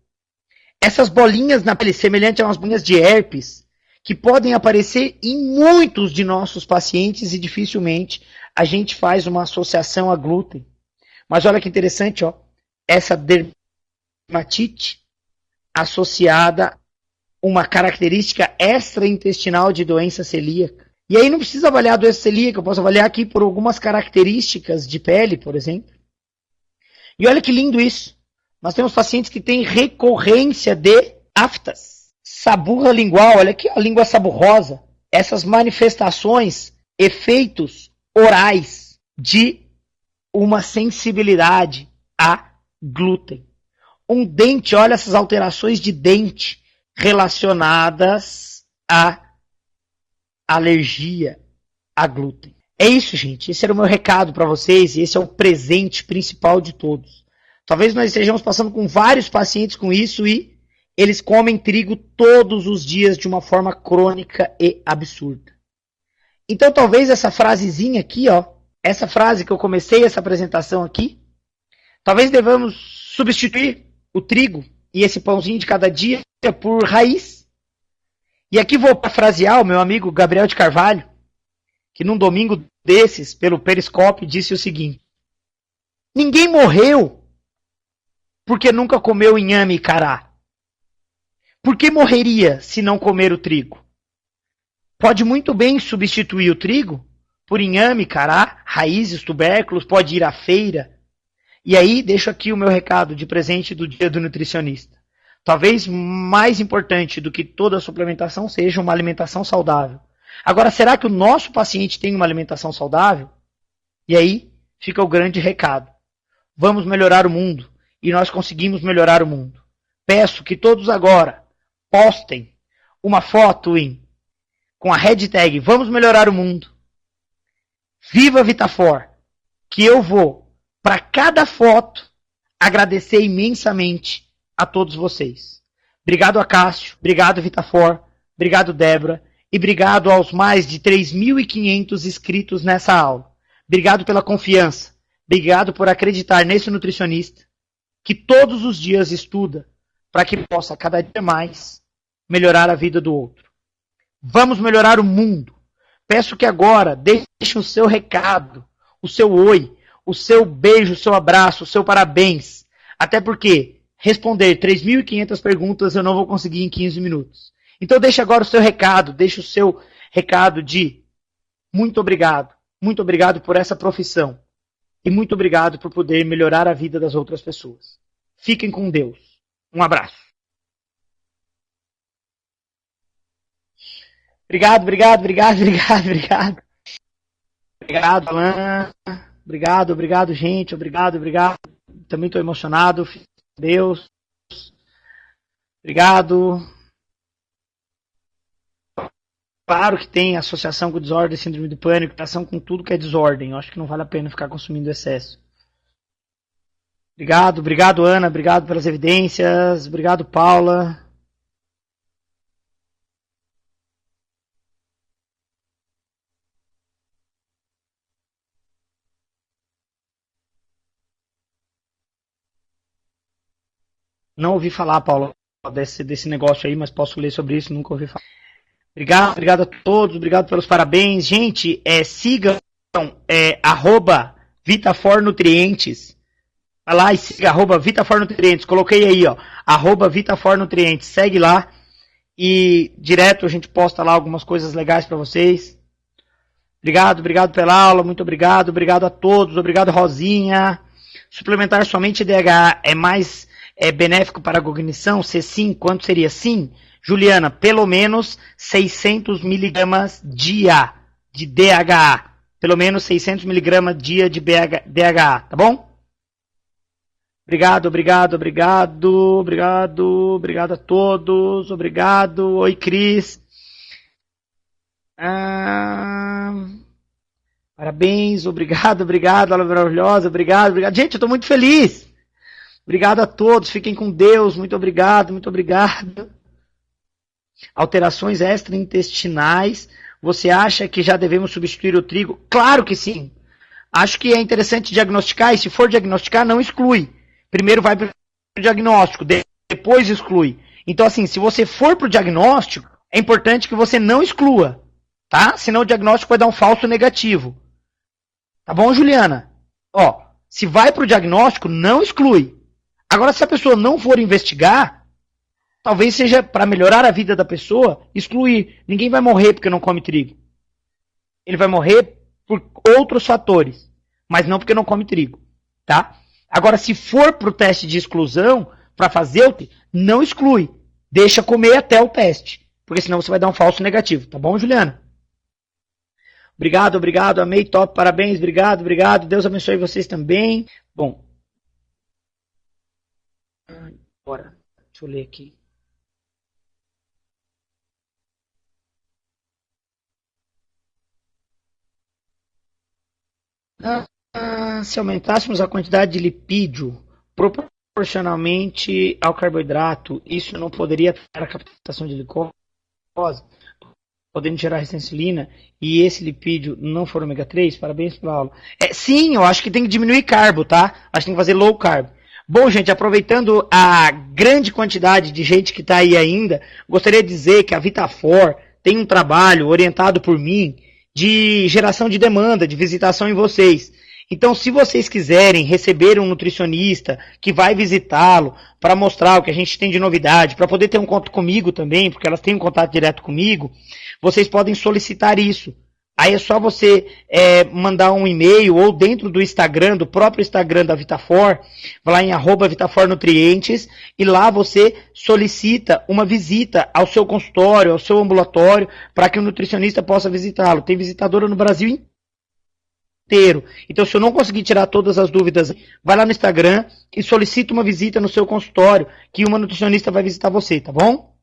Essas bolinhas na pele, semelhantes a umas bolinhas de herpes, que podem aparecer em muitos de nossos pacientes e dificilmente a gente faz uma associação a glúten. Mas olha que interessante, ó, essa dermatite associada a uma característica extraintestinal de doença celíaca. E aí não precisa avaliar a doença celíaca, eu posso avaliar aqui por algumas características de pele, por exemplo. E olha que lindo isso. Nós temos pacientes que têm recorrência de aftas, saburra lingual, olha aqui a língua saburrosa. Essas manifestações, efeitos orais de uma sensibilidade a glúten. Um dente, olha essas alterações de dente relacionadas a alergia a glúten. É isso, gente. Esse era o meu recado para vocês e esse é o presente principal de todos. Talvez nós estejamos passando com vários pacientes com isso e eles comem trigo todos os dias de uma forma crônica e absurda. Então talvez essa frasezinha aqui, ó, essa frase que eu comecei essa apresentação aqui, talvez devamos substituir o trigo e esse pãozinho de cada dia por raiz. E aqui vou parafrasear o meu amigo Gabriel de Carvalho, que num domingo desses, pelo Periscope, disse o seguinte: ninguém morreu porque nunca comeu inhame e cará. Por que morreria se não comer o trigo? Pode muito bem substituir o trigo por inhame, cará, raízes, tubérculos, pode ir à feira. E aí, deixo aqui o meu recado de presente do Dia do Nutricionista. Talvez mais importante do que toda a suplementação seja uma alimentação saudável. Agora, será que o nosso paciente tem uma alimentação saudável? E aí fica o grande recado. Vamos melhorar o mundo. E nós conseguimos melhorar o mundo. Peço que todos agora postem uma foto com a hashtag Vamos Melhorar o Mundo. Viva Vitafor! Que eu vou, para cada foto, agradecer imensamente a todos vocês. Obrigado a Cássio, obrigado Vitafor, obrigado Débora e obrigado aos mais de 3.500 inscritos nessa aula. Obrigado pela confiança, obrigado por acreditar nesse nutricionista que todos os dias estuda para que possa cada dia mais melhorar a vida do outro. Vamos melhorar o mundo. Peço que agora deixe o seu recado, o seu oi, o seu beijo, o seu abraço, o seu parabéns. Até porque responder 3.500 perguntas eu não vou conseguir em 15 minutos. Então deixe agora o seu recado, deixe o seu recado de muito obrigado por essa profissão e muito obrigado por poder melhorar a vida das outras pessoas. Fiquem com Deus. Um abraço. Obrigado. Obrigado, Alan. Obrigado, gente. Obrigado. Também estou emocionado. Deus. Obrigado. Claro que tem associação com desordem, síndrome do pânico, relação com tudo que é desordem. Eu acho que não vale a pena ficar consumindo excesso. Obrigado, Ana. Obrigado pelas evidências. Obrigado, Paula. Não ouvi falar, Paulo, desse negócio aí, mas posso ler sobre isso, nunca ouvi falar. Obrigado, obrigado a todos, obrigado pelos parabéns. Gente, sigam @VitaForNutrientes. Vai lá e siga @VitaForNutrientes. Coloquei aí, ó, @VitaForNutrientes. Segue lá e direto a gente posta lá algumas coisas legais para vocês. Obrigado, obrigado pela aula, muito obrigado, obrigado a todos, obrigado Rosinha. Suplementar somente DHA é mais benéfico para a cognição? Se sim, quanto seria? Sim, Juliana, pelo menos 600 miligramas dia de DHA. Pelo menos 600 miligramas dia de DHA, tá bom? Obrigado, obrigado, obrigado, obrigado, obrigado a todos, obrigado. Oi, Cris. Parabéns, obrigado, obrigado, aula maravilhosa, obrigado, obrigado. Gente, eu estou muito feliz. Obrigado a todos, fiquem com Deus, muito obrigado, muito obrigado. Alterações extraintestinais, você acha que já devemos substituir o trigo? Claro que sim. Acho que é interessante diagnosticar, e se for diagnosticar, não exclui. Primeiro vai para o diagnóstico, depois exclui. Então, assim, se você for para o diagnóstico, é importante que você não exclua, tá? Senão o diagnóstico vai dar um falso negativo. Tá bom, Juliana? Ó, se vai para o diagnóstico, não exclui. Agora, se a pessoa não for investigar, talvez seja para melhorar a vida da pessoa, excluir. Ninguém vai morrer porque não come trigo. Ele vai morrer por outros fatores, mas não porque não come trigo, tá? Agora, se for para o teste de exclusão, para fazer o teste, não exclui. Deixa comer até o teste, porque senão você vai dar um falso negativo, tá bom, Juliana? Obrigado, obrigado, amei, top, parabéns, obrigado, obrigado, Deus abençoe vocês também. Bom, bora, deixa eu ler aqui. Se aumentássemos a quantidade de lipídio proporcionalmente ao carboidrato, isso não poderia afetar a captação de glicose, podendo gerar resistência à insulina, e esse lipídio não for ômega 3? Parabéns pela aula. Sim, eu acho que tem que diminuir carbo, tá? Acho que tem que fazer low carb. Bom, gente, aproveitando a grande quantidade de gente que está aí ainda, gostaria de dizer que a Vitafor tem um trabalho orientado por mim de geração de demanda, de visitação em vocês. Então, se vocês quiserem receber um nutricionista que vai visitá-lo para mostrar o que a gente tem de novidade, para poder ter um contato comigo também, porque elas têm um contato direto comigo, vocês podem solicitar isso. Aí é só você mandar um e-mail ou dentro do Instagram, do próprio Instagram da Vitafor, vai lá em @VitaforNutrientes e lá você solicita uma visita ao seu consultório, ao seu ambulatório, para que o nutricionista possa visitá-lo. Tem visitadora no Brasil inteiro. Então, se eu não conseguir tirar todas as dúvidas, vai lá no Instagram e solicita uma visita no seu consultório, que uma nutricionista vai visitar você, tá bom?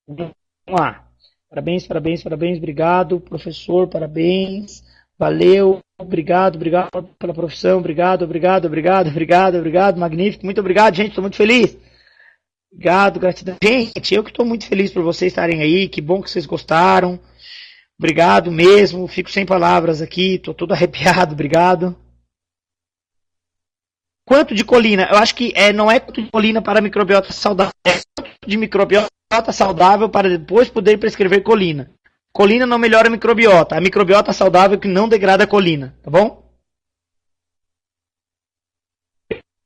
Vamos lá. Parabéns, parabéns, parabéns, obrigado, professor, parabéns, valeu, obrigado, obrigado pela profissão, obrigado, obrigado, obrigado, obrigado, obrigado, magnífico, muito obrigado, gente, estou muito feliz. Obrigado, gratidão. Gente, eu que estou muito feliz por vocês estarem aí, que bom que vocês gostaram. Obrigado mesmo, fico sem palavras aqui, estou todo arrepiado, obrigado. Quanto de colina? Eu acho que não é quanto de colina para microbiota saudável, é quanto de microbiota saudável para depois poder prescrever colina. Colina não melhora a microbiota saudável que não degrada a colina, tá bom?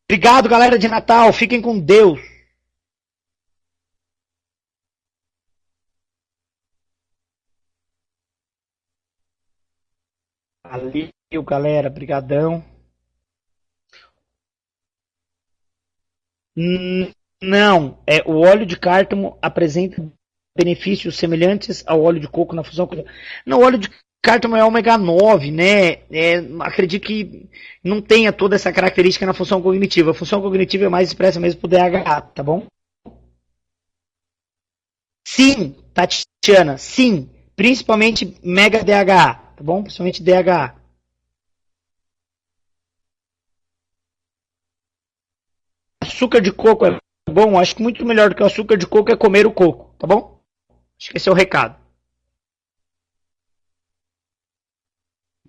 Obrigado, galera de Natal, fiquem com Deus. Valeu, galera, brigadão. Não, o óleo de cártamo apresenta benefícios semelhantes ao óleo de coco na função. Não, o óleo de cártamo é ômega 9, né? Acredito que não tenha toda essa característica na função cognitiva. A função cognitiva é mais expressa mesmo por DHA, tá bom? Sim, Tatiana, sim. Principalmente mega DHA, tá bom? Principalmente DHA. Açúcar de coco é bom, acho que muito melhor do que o açúcar de coco é comer o coco, tá bom? Acho que esse é o recado.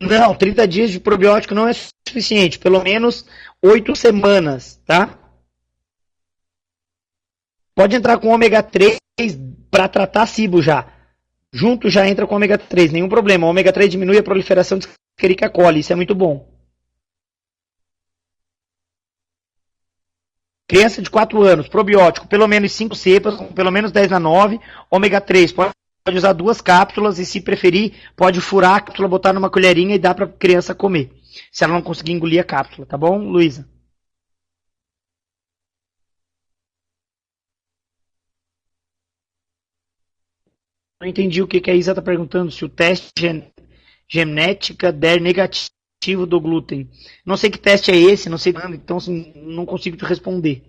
Não, 30 dias de probiótico não é suficiente, pelo menos 8 semanas, tá? Pode entrar com ômega 3 para tratar SIBO já. Junto já entra com ômega 3, nenhum problema. O ômega 3 diminui a proliferação de Escherichia coli, isso é muito bom. Criança de 4 anos, probiótico, pelo menos 5 cepas, pelo menos 10 na 9, ômega 3, pode usar 2 cápsulas e, se preferir, pode furar a cápsula, botar numa colherinha e dar para a criança comer, se ela não conseguir engolir a cápsula, tá bom, Luísa? Não entendi o que, que a Isa está perguntando, se o teste genética der negativo do glúten. Não sei que teste é esse, não sei, então assim, não consigo te responder.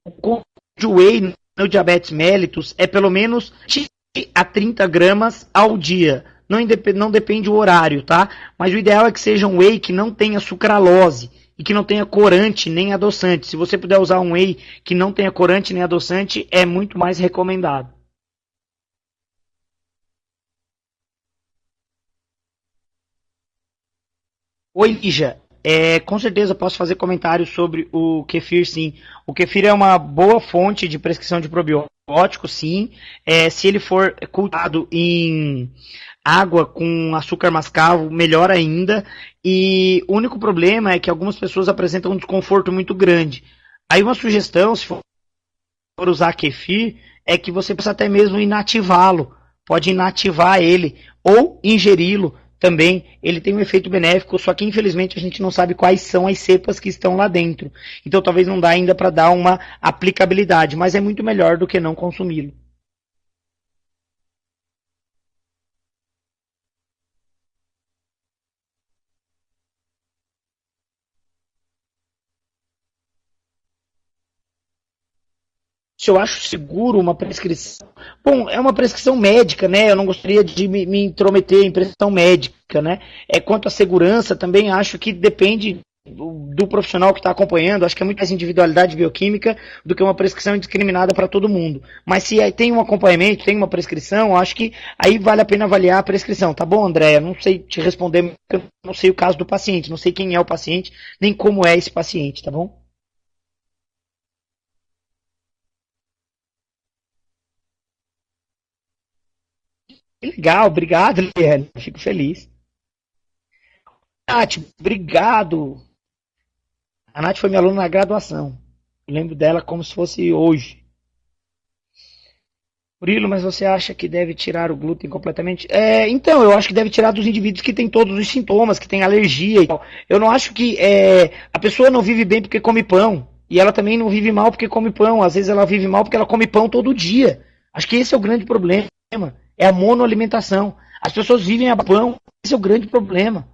O de whey no diabetes mellitus é pelo menos 20 a 30 gramas ao dia. Não depende do horário, tá? Mas o ideal é que seja um whey que não tenha sucralose e que não tenha corante nem adoçante. Se você puder usar um whey que não tenha corante nem adoçante, é muito mais recomendado. Oi, Lígia. Com certeza posso fazer comentários sobre o kefir, sim. O kefir é uma boa fonte de prescrição de probiótico, sim. Se ele for cultivado em água com açúcar mascavo, melhor ainda. E o único problema é que algumas pessoas apresentam um desconforto muito grande. Aí uma sugestão, se for usar kefir, é que você possa até mesmo inativá-lo. Pode inativar ele ou ingeri-lo também. Ele tem um efeito benéfico, só que infelizmente a gente não sabe quais são as cepas que estão lá dentro. Então talvez não dá ainda para dar uma aplicabilidade, mas é muito melhor do que não consumi-lo. Se eu acho seguro uma prescrição. Bom, é uma prescrição médica, né? Eu não gostaria de me intrometer em prescrição médica, né? Quanto à segurança, também acho que depende do profissional que está acompanhando. Acho que é muito mais individualidade bioquímica do que uma prescrição indiscriminada para todo mundo. Mas se aí tem um acompanhamento, tem uma prescrição, acho que aí vale a pena avaliar a prescrição. Tá bom, Andréia? Não sei te responder, porque eu não sei o caso do paciente, não sei quem é o paciente, nem como é esse paciente, tá bom? Que legal, obrigado, Liane. Fico feliz. Nath, obrigado. A Nath foi minha aluna na graduação. Eu lembro dela como se fosse hoje. Murilo, mas você acha que deve tirar o glúten completamente? Então, eu acho que deve tirar dos indivíduos que têm todos os sintomas, que têm alergia e tal. Eu não acho que a pessoa não vive bem porque come pão. E ela também não vive mal porque come pão. Às vezes ela vive mal porque ela come pão todo dia. Acho que esse é o grande problema. É a monoalimentação. As pessoas vivem a pão. Esse é o grande problema.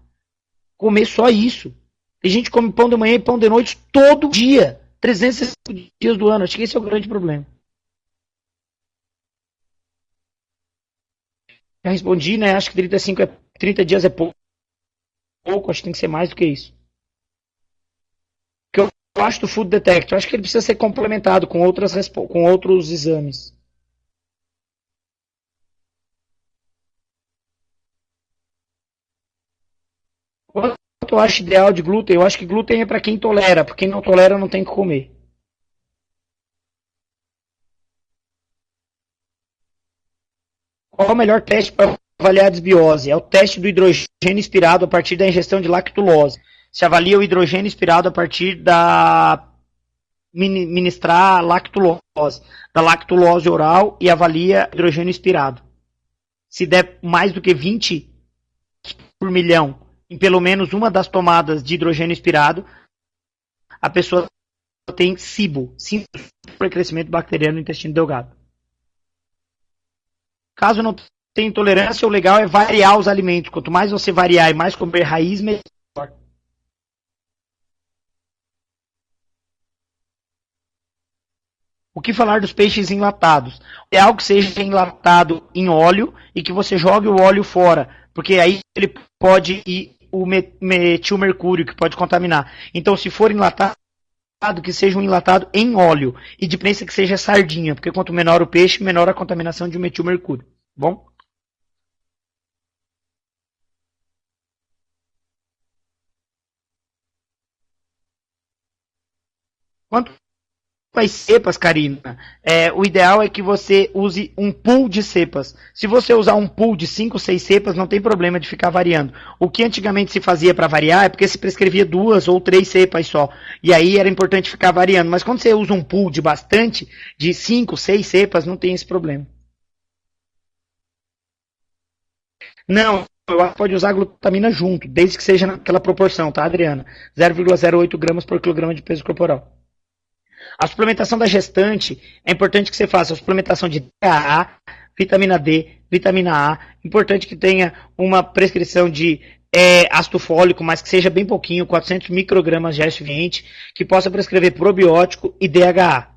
Comer só isso. Tem gente que come pão de manhã e pão de noite todo dia. 365 dias do ano. Acho que esse é o grande problema. Já respondi, né? Acho que 30 dias é pouco. Acho que tem que ser mais do que isso. O que eu acho do Food Detector? Acho que ele precisa ser complementado com, com outros exames. Quanto eu acho ideal de glúten? Eu acho que glúten é para quem tolera. Para quem não tolera, não tem que comer. Qual é o melhor teste para avaliar a desbiose? É o teste do hidrogênio inspirado a partir da ingestão de lactulose. Se avalia o hidrogênio inspirado a partir da ministrar lactulose, da lactulose oral e avalia hidrogênio inspirado. Se der mais do que 20 por milhão em pelo menos uma das tomadas de hidrogênio inspirado, a pessoa tem SIBO, síndrome de crescimento bacteriano no intestino delgado. Caso não tenha intolerância, o legal é variar os alimentos. Quanto mais você variar e mais comer raiz, melhor. O que falar dos peixes enlatados? É algo que seja enlatado em óleo e que você jogue o óleo fora, porque aí ele pode ir o metilmercúrio, que pode contaminar. Então, se for enlatado, que seja um enlatado em óleo e de preferência que seja sardinha, porque quanto menor o peixe, menor a contaminação de metilmercúrio. Bom? Quanto às cepas, Karina, o ideal é que você use um pool de cepas. Se você usar um pool de 5, 6 cepas, não tem problema de ficar variando. O que antigamente se fazia para variar é porque se prescrevia 2 ou 3 cepas só. E aí era importante ficar variando. Mas quando você usa um pool de bastante, de 5, 6 cepas, não tem esse problema. Não, eu acho que pode usar glutamina junto, desde que seja naquela proporção, tá, Adriana? 0,08 gramas por quilograma de peso corporal. A suplementação da gestante, é importante que você faça a suplementação de DHA, vitamina D, vitamina A. Importante que tenha uma prescrição de ácido fólico, mas que seja bem pouquinho, 400 microgramas já é suficiente, que possa prescrever probiótico e DHA.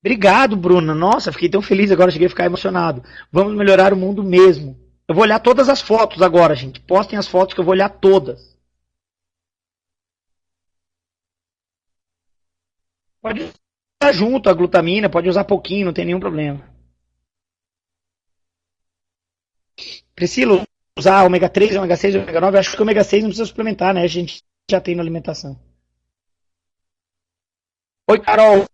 Obrigado, Bruna. Nossa, fiquei tão feliz agora, cheguei a ficar emocionado. Vamos melhorar o mundo mesmo. Eu vou olhar todas as fotos agora, gente. Postem as fotos que eu vou olhar todas. Pode usar junto a glutamina, pode usar pouquinho, não tem nenhum problema. Priscila, usar ômega 3, ômega 6, ômega 9, acho que o ômega 6 não precisa suplementar, né? A gente já tem na alimentação. Oi, Carol.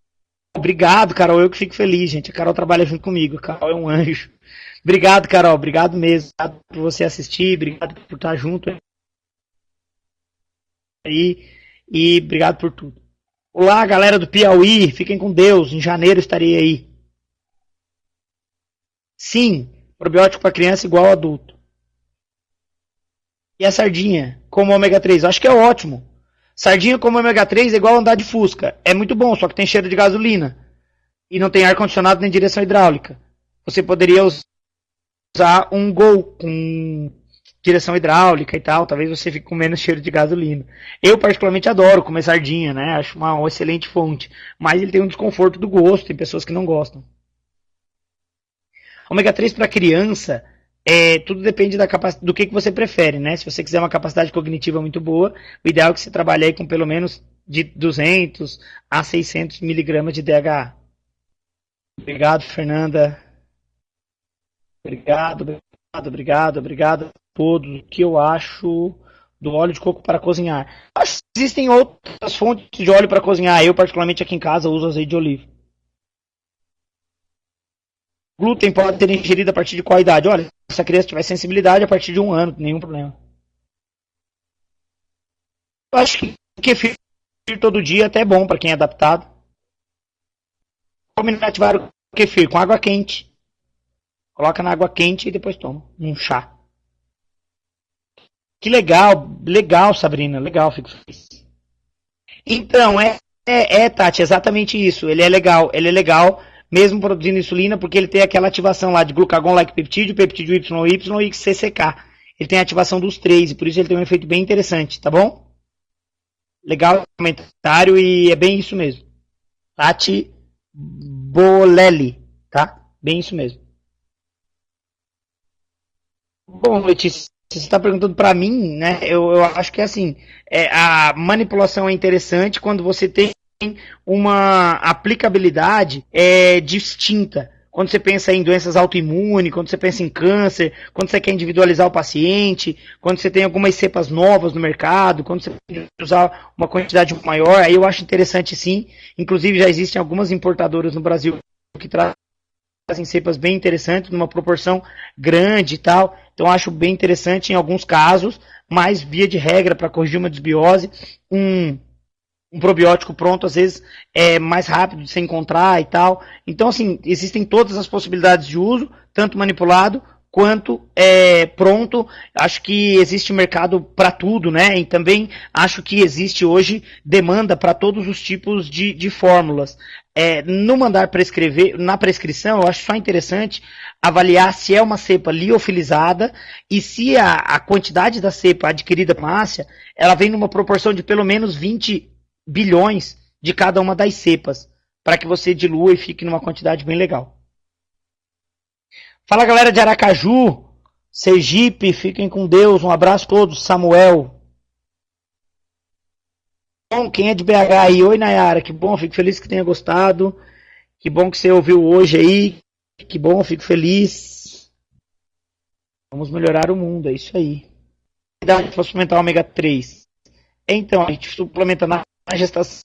Obrigado, Carol. Eu que fico feliz, gente. A Carol trabalha junto comigo. A Carol é um anjo. Obrigado, Carol. Obrigado mesmo. Obrigado por você assistir. Obrigado por estar junto aí. E obrigado por tudo. Olá, galera do Piauí. Fiquem com Deus. Em janeiro estarei aí. Sim, probiótico para criança igual adulto. E a sardinha, como ômega 3? Acho que é ótimo. Sardinha como ômega 3 é igual andar de Fusca. É muito bom, só que tem cheiro de gasolina. E não tem ar-condicionado nem direção hidráulica. Você poderia usar um Gol com direção hidráulica e tal. Talvez você fique com menos cheiro de gasolina. Eu particularmente adoro comer sardinha, né? Acho uma excelente fonte. Mas ele tem um desconforto do gosto. Tem pessoas que não gostam. Ômega 3 para criança, tudo depende do que você prefere, né? Se você quiser uma capacidade cognitiva muito boa, o ideal é que você trabalhe aí com pelo menos de 200 a 600 miligramas de DHA. Obrigado, Fernanda. Obrigado a todos. O que eu acho do óleo de coco para cozinhar? Acho que existem outras fontes de óleo para cozinhar. Eu, particularmente, aqui em casa, uso azeite de oliva. Glúten pode ser ingerido a partir de qual idade? Olha, se a criança tiver sensibilidade, a partir de 1 ano, nenhum problema. Eu acho que kefir todo dia até é bom para quem é adaptado. Como inativar o kefir? Com água quente. Coloca na água quente e depois toma. Um chá. Que legal, legal, Sabrina, legal, fico feliz. Então, Tati, exatamente isso. Ele é legal, mesmo produzindo insulina, porque ele tem aquela ativação lá de glucagon-like peptídeo, peptídeo YY e CCK. Ele tem a ativação dos três, e por isso ele tem um efeito bem interessante, tá bom? Legal o comentário e é bem isso mesmo. Tati Bolelli, tá? Bem isso mesmo. Bom, Letícia, você está perguntando para mim, né? Eu acho que é assim, a manipulação é interessante quando você tem uma aplicabilidade distinta. Quando você pensa em doenças autoimunes, quando você pensa em câncer, quando você quer individualizar o paciente, quando você tem algumas cepas novas no mercado, quando você pode usar uma quantidade maior, aí eu acho interessante sim. Inclusive já existem algumas importadoras no Brasil que trazem cepas bem interessantes, numa proporção grande e tal. Então acho bem interessante em alguns casos, mas via de regra, para corrigir uma desbiose, um probiótico pronto às vezes é mais rápido de se encontrar e tal. Então, assim, existem todas as possibilidades de uso, tanto manipulado quanto pronto. Acho que existe mercado para tudo, né? E também acho que existe hoje demanda para todos os tipos de fórmulas. No mandar prescrever, na prescrição, eu acho só interessante avaliar se é uma cepa liofilizada e se a quantidade da cepa adquirida por farmácia, ela vem numa proporção de pelo menos 20 bilhões de cada uma das cepas, para que você dilua e fique numa quantidade bem legal. Fala, galera de Aracaju, Sergipe, fiquem com Deus, um abraço a todos, Samuel. Bom, quem é de BH aí? Oi, Nayara, que bom, fico feliz que tenha gostado, que bom que você ouviu hoje aí, que bom, fico feliz. Vamos melhorar o mundo, é isso aí. para suplementar ômega 3? Então, a gente suplementa na gestação,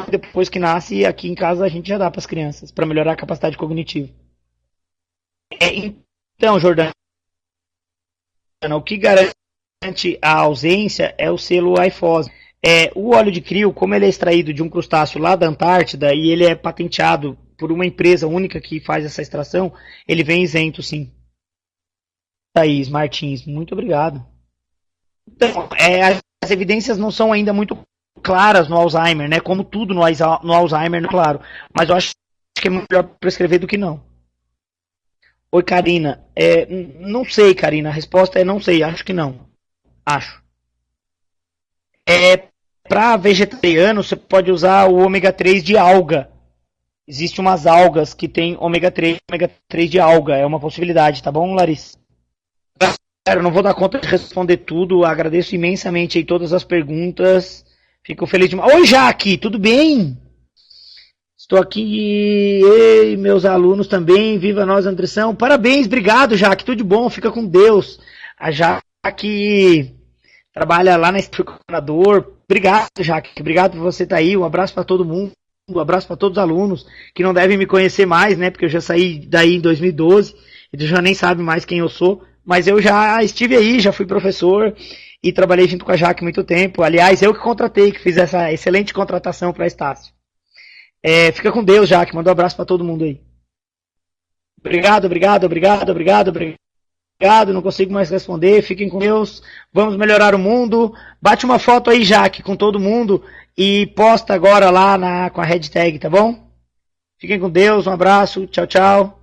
depois que nasce, e aqui em casa a gente já dá para as crianças, para melhorar a capacidade cognitiva. Então, Jordana, o que garante a ausência é o selo IFOS. O óleo de crio, como ele é extraído de um crustáceo lá da Antártida e ele é patenteado por uma empresa única que faz essa extração, ele vem isento, sim. Thaís Martins, muito obrigado. Então, as evidências não são ainda muito claras no Alzheimer, né? Como tudo no Alzheimer, não é claro. Mas eu acho que é melhor prescrever do que não. Oi, Karina. Não sei, Karina. A resposta é não sei. Acho que não. Acho. Para vegetariano, você pode usar o ômega 3 de alga. Existem umas algas que tem ômega 3 de alga. É uma possibilidade, tá bom, Larissa? Cara, eu não vou dar conta de responder tudo. Agradeço imensamente aí todas as perguntas. Fico feliz demais. Oi, Jaque, tudo bem? Estou aqui. Ei, meus alunos também. Viva nós, nutrição. Parabéns, obrigado, Jaque. Tudo de bom, fica com Deus. A Jaque trabalha lá na Estruturador. Obrigado, Jaque. Obrigado por você estar aí. Um abraço para todo mundo. Um abraço para todos os alunos que não devem me conhecer mais, né? Porque eu já saí daí em 2012. Então já nem sabe mais quem eu sou. Mas eu já estive aí, já fui professor e trabalhei junto com a Jaque muito tempo. Aliás, eu que contratei, que fiz essa excelente contratação para a Estácio. Fica com Deus, Jaque. Manda um abraço para todo mundo aí. Obrigado. Não consigo mais responder. Fiquem com Deus. Vamos melhorar o mundo. Bate uma foto aí, Jaque, com todo mundo e posta agora lá com a hashtag, tá bom? Fiquem com Deus. Um abraço. Tchau, tchau.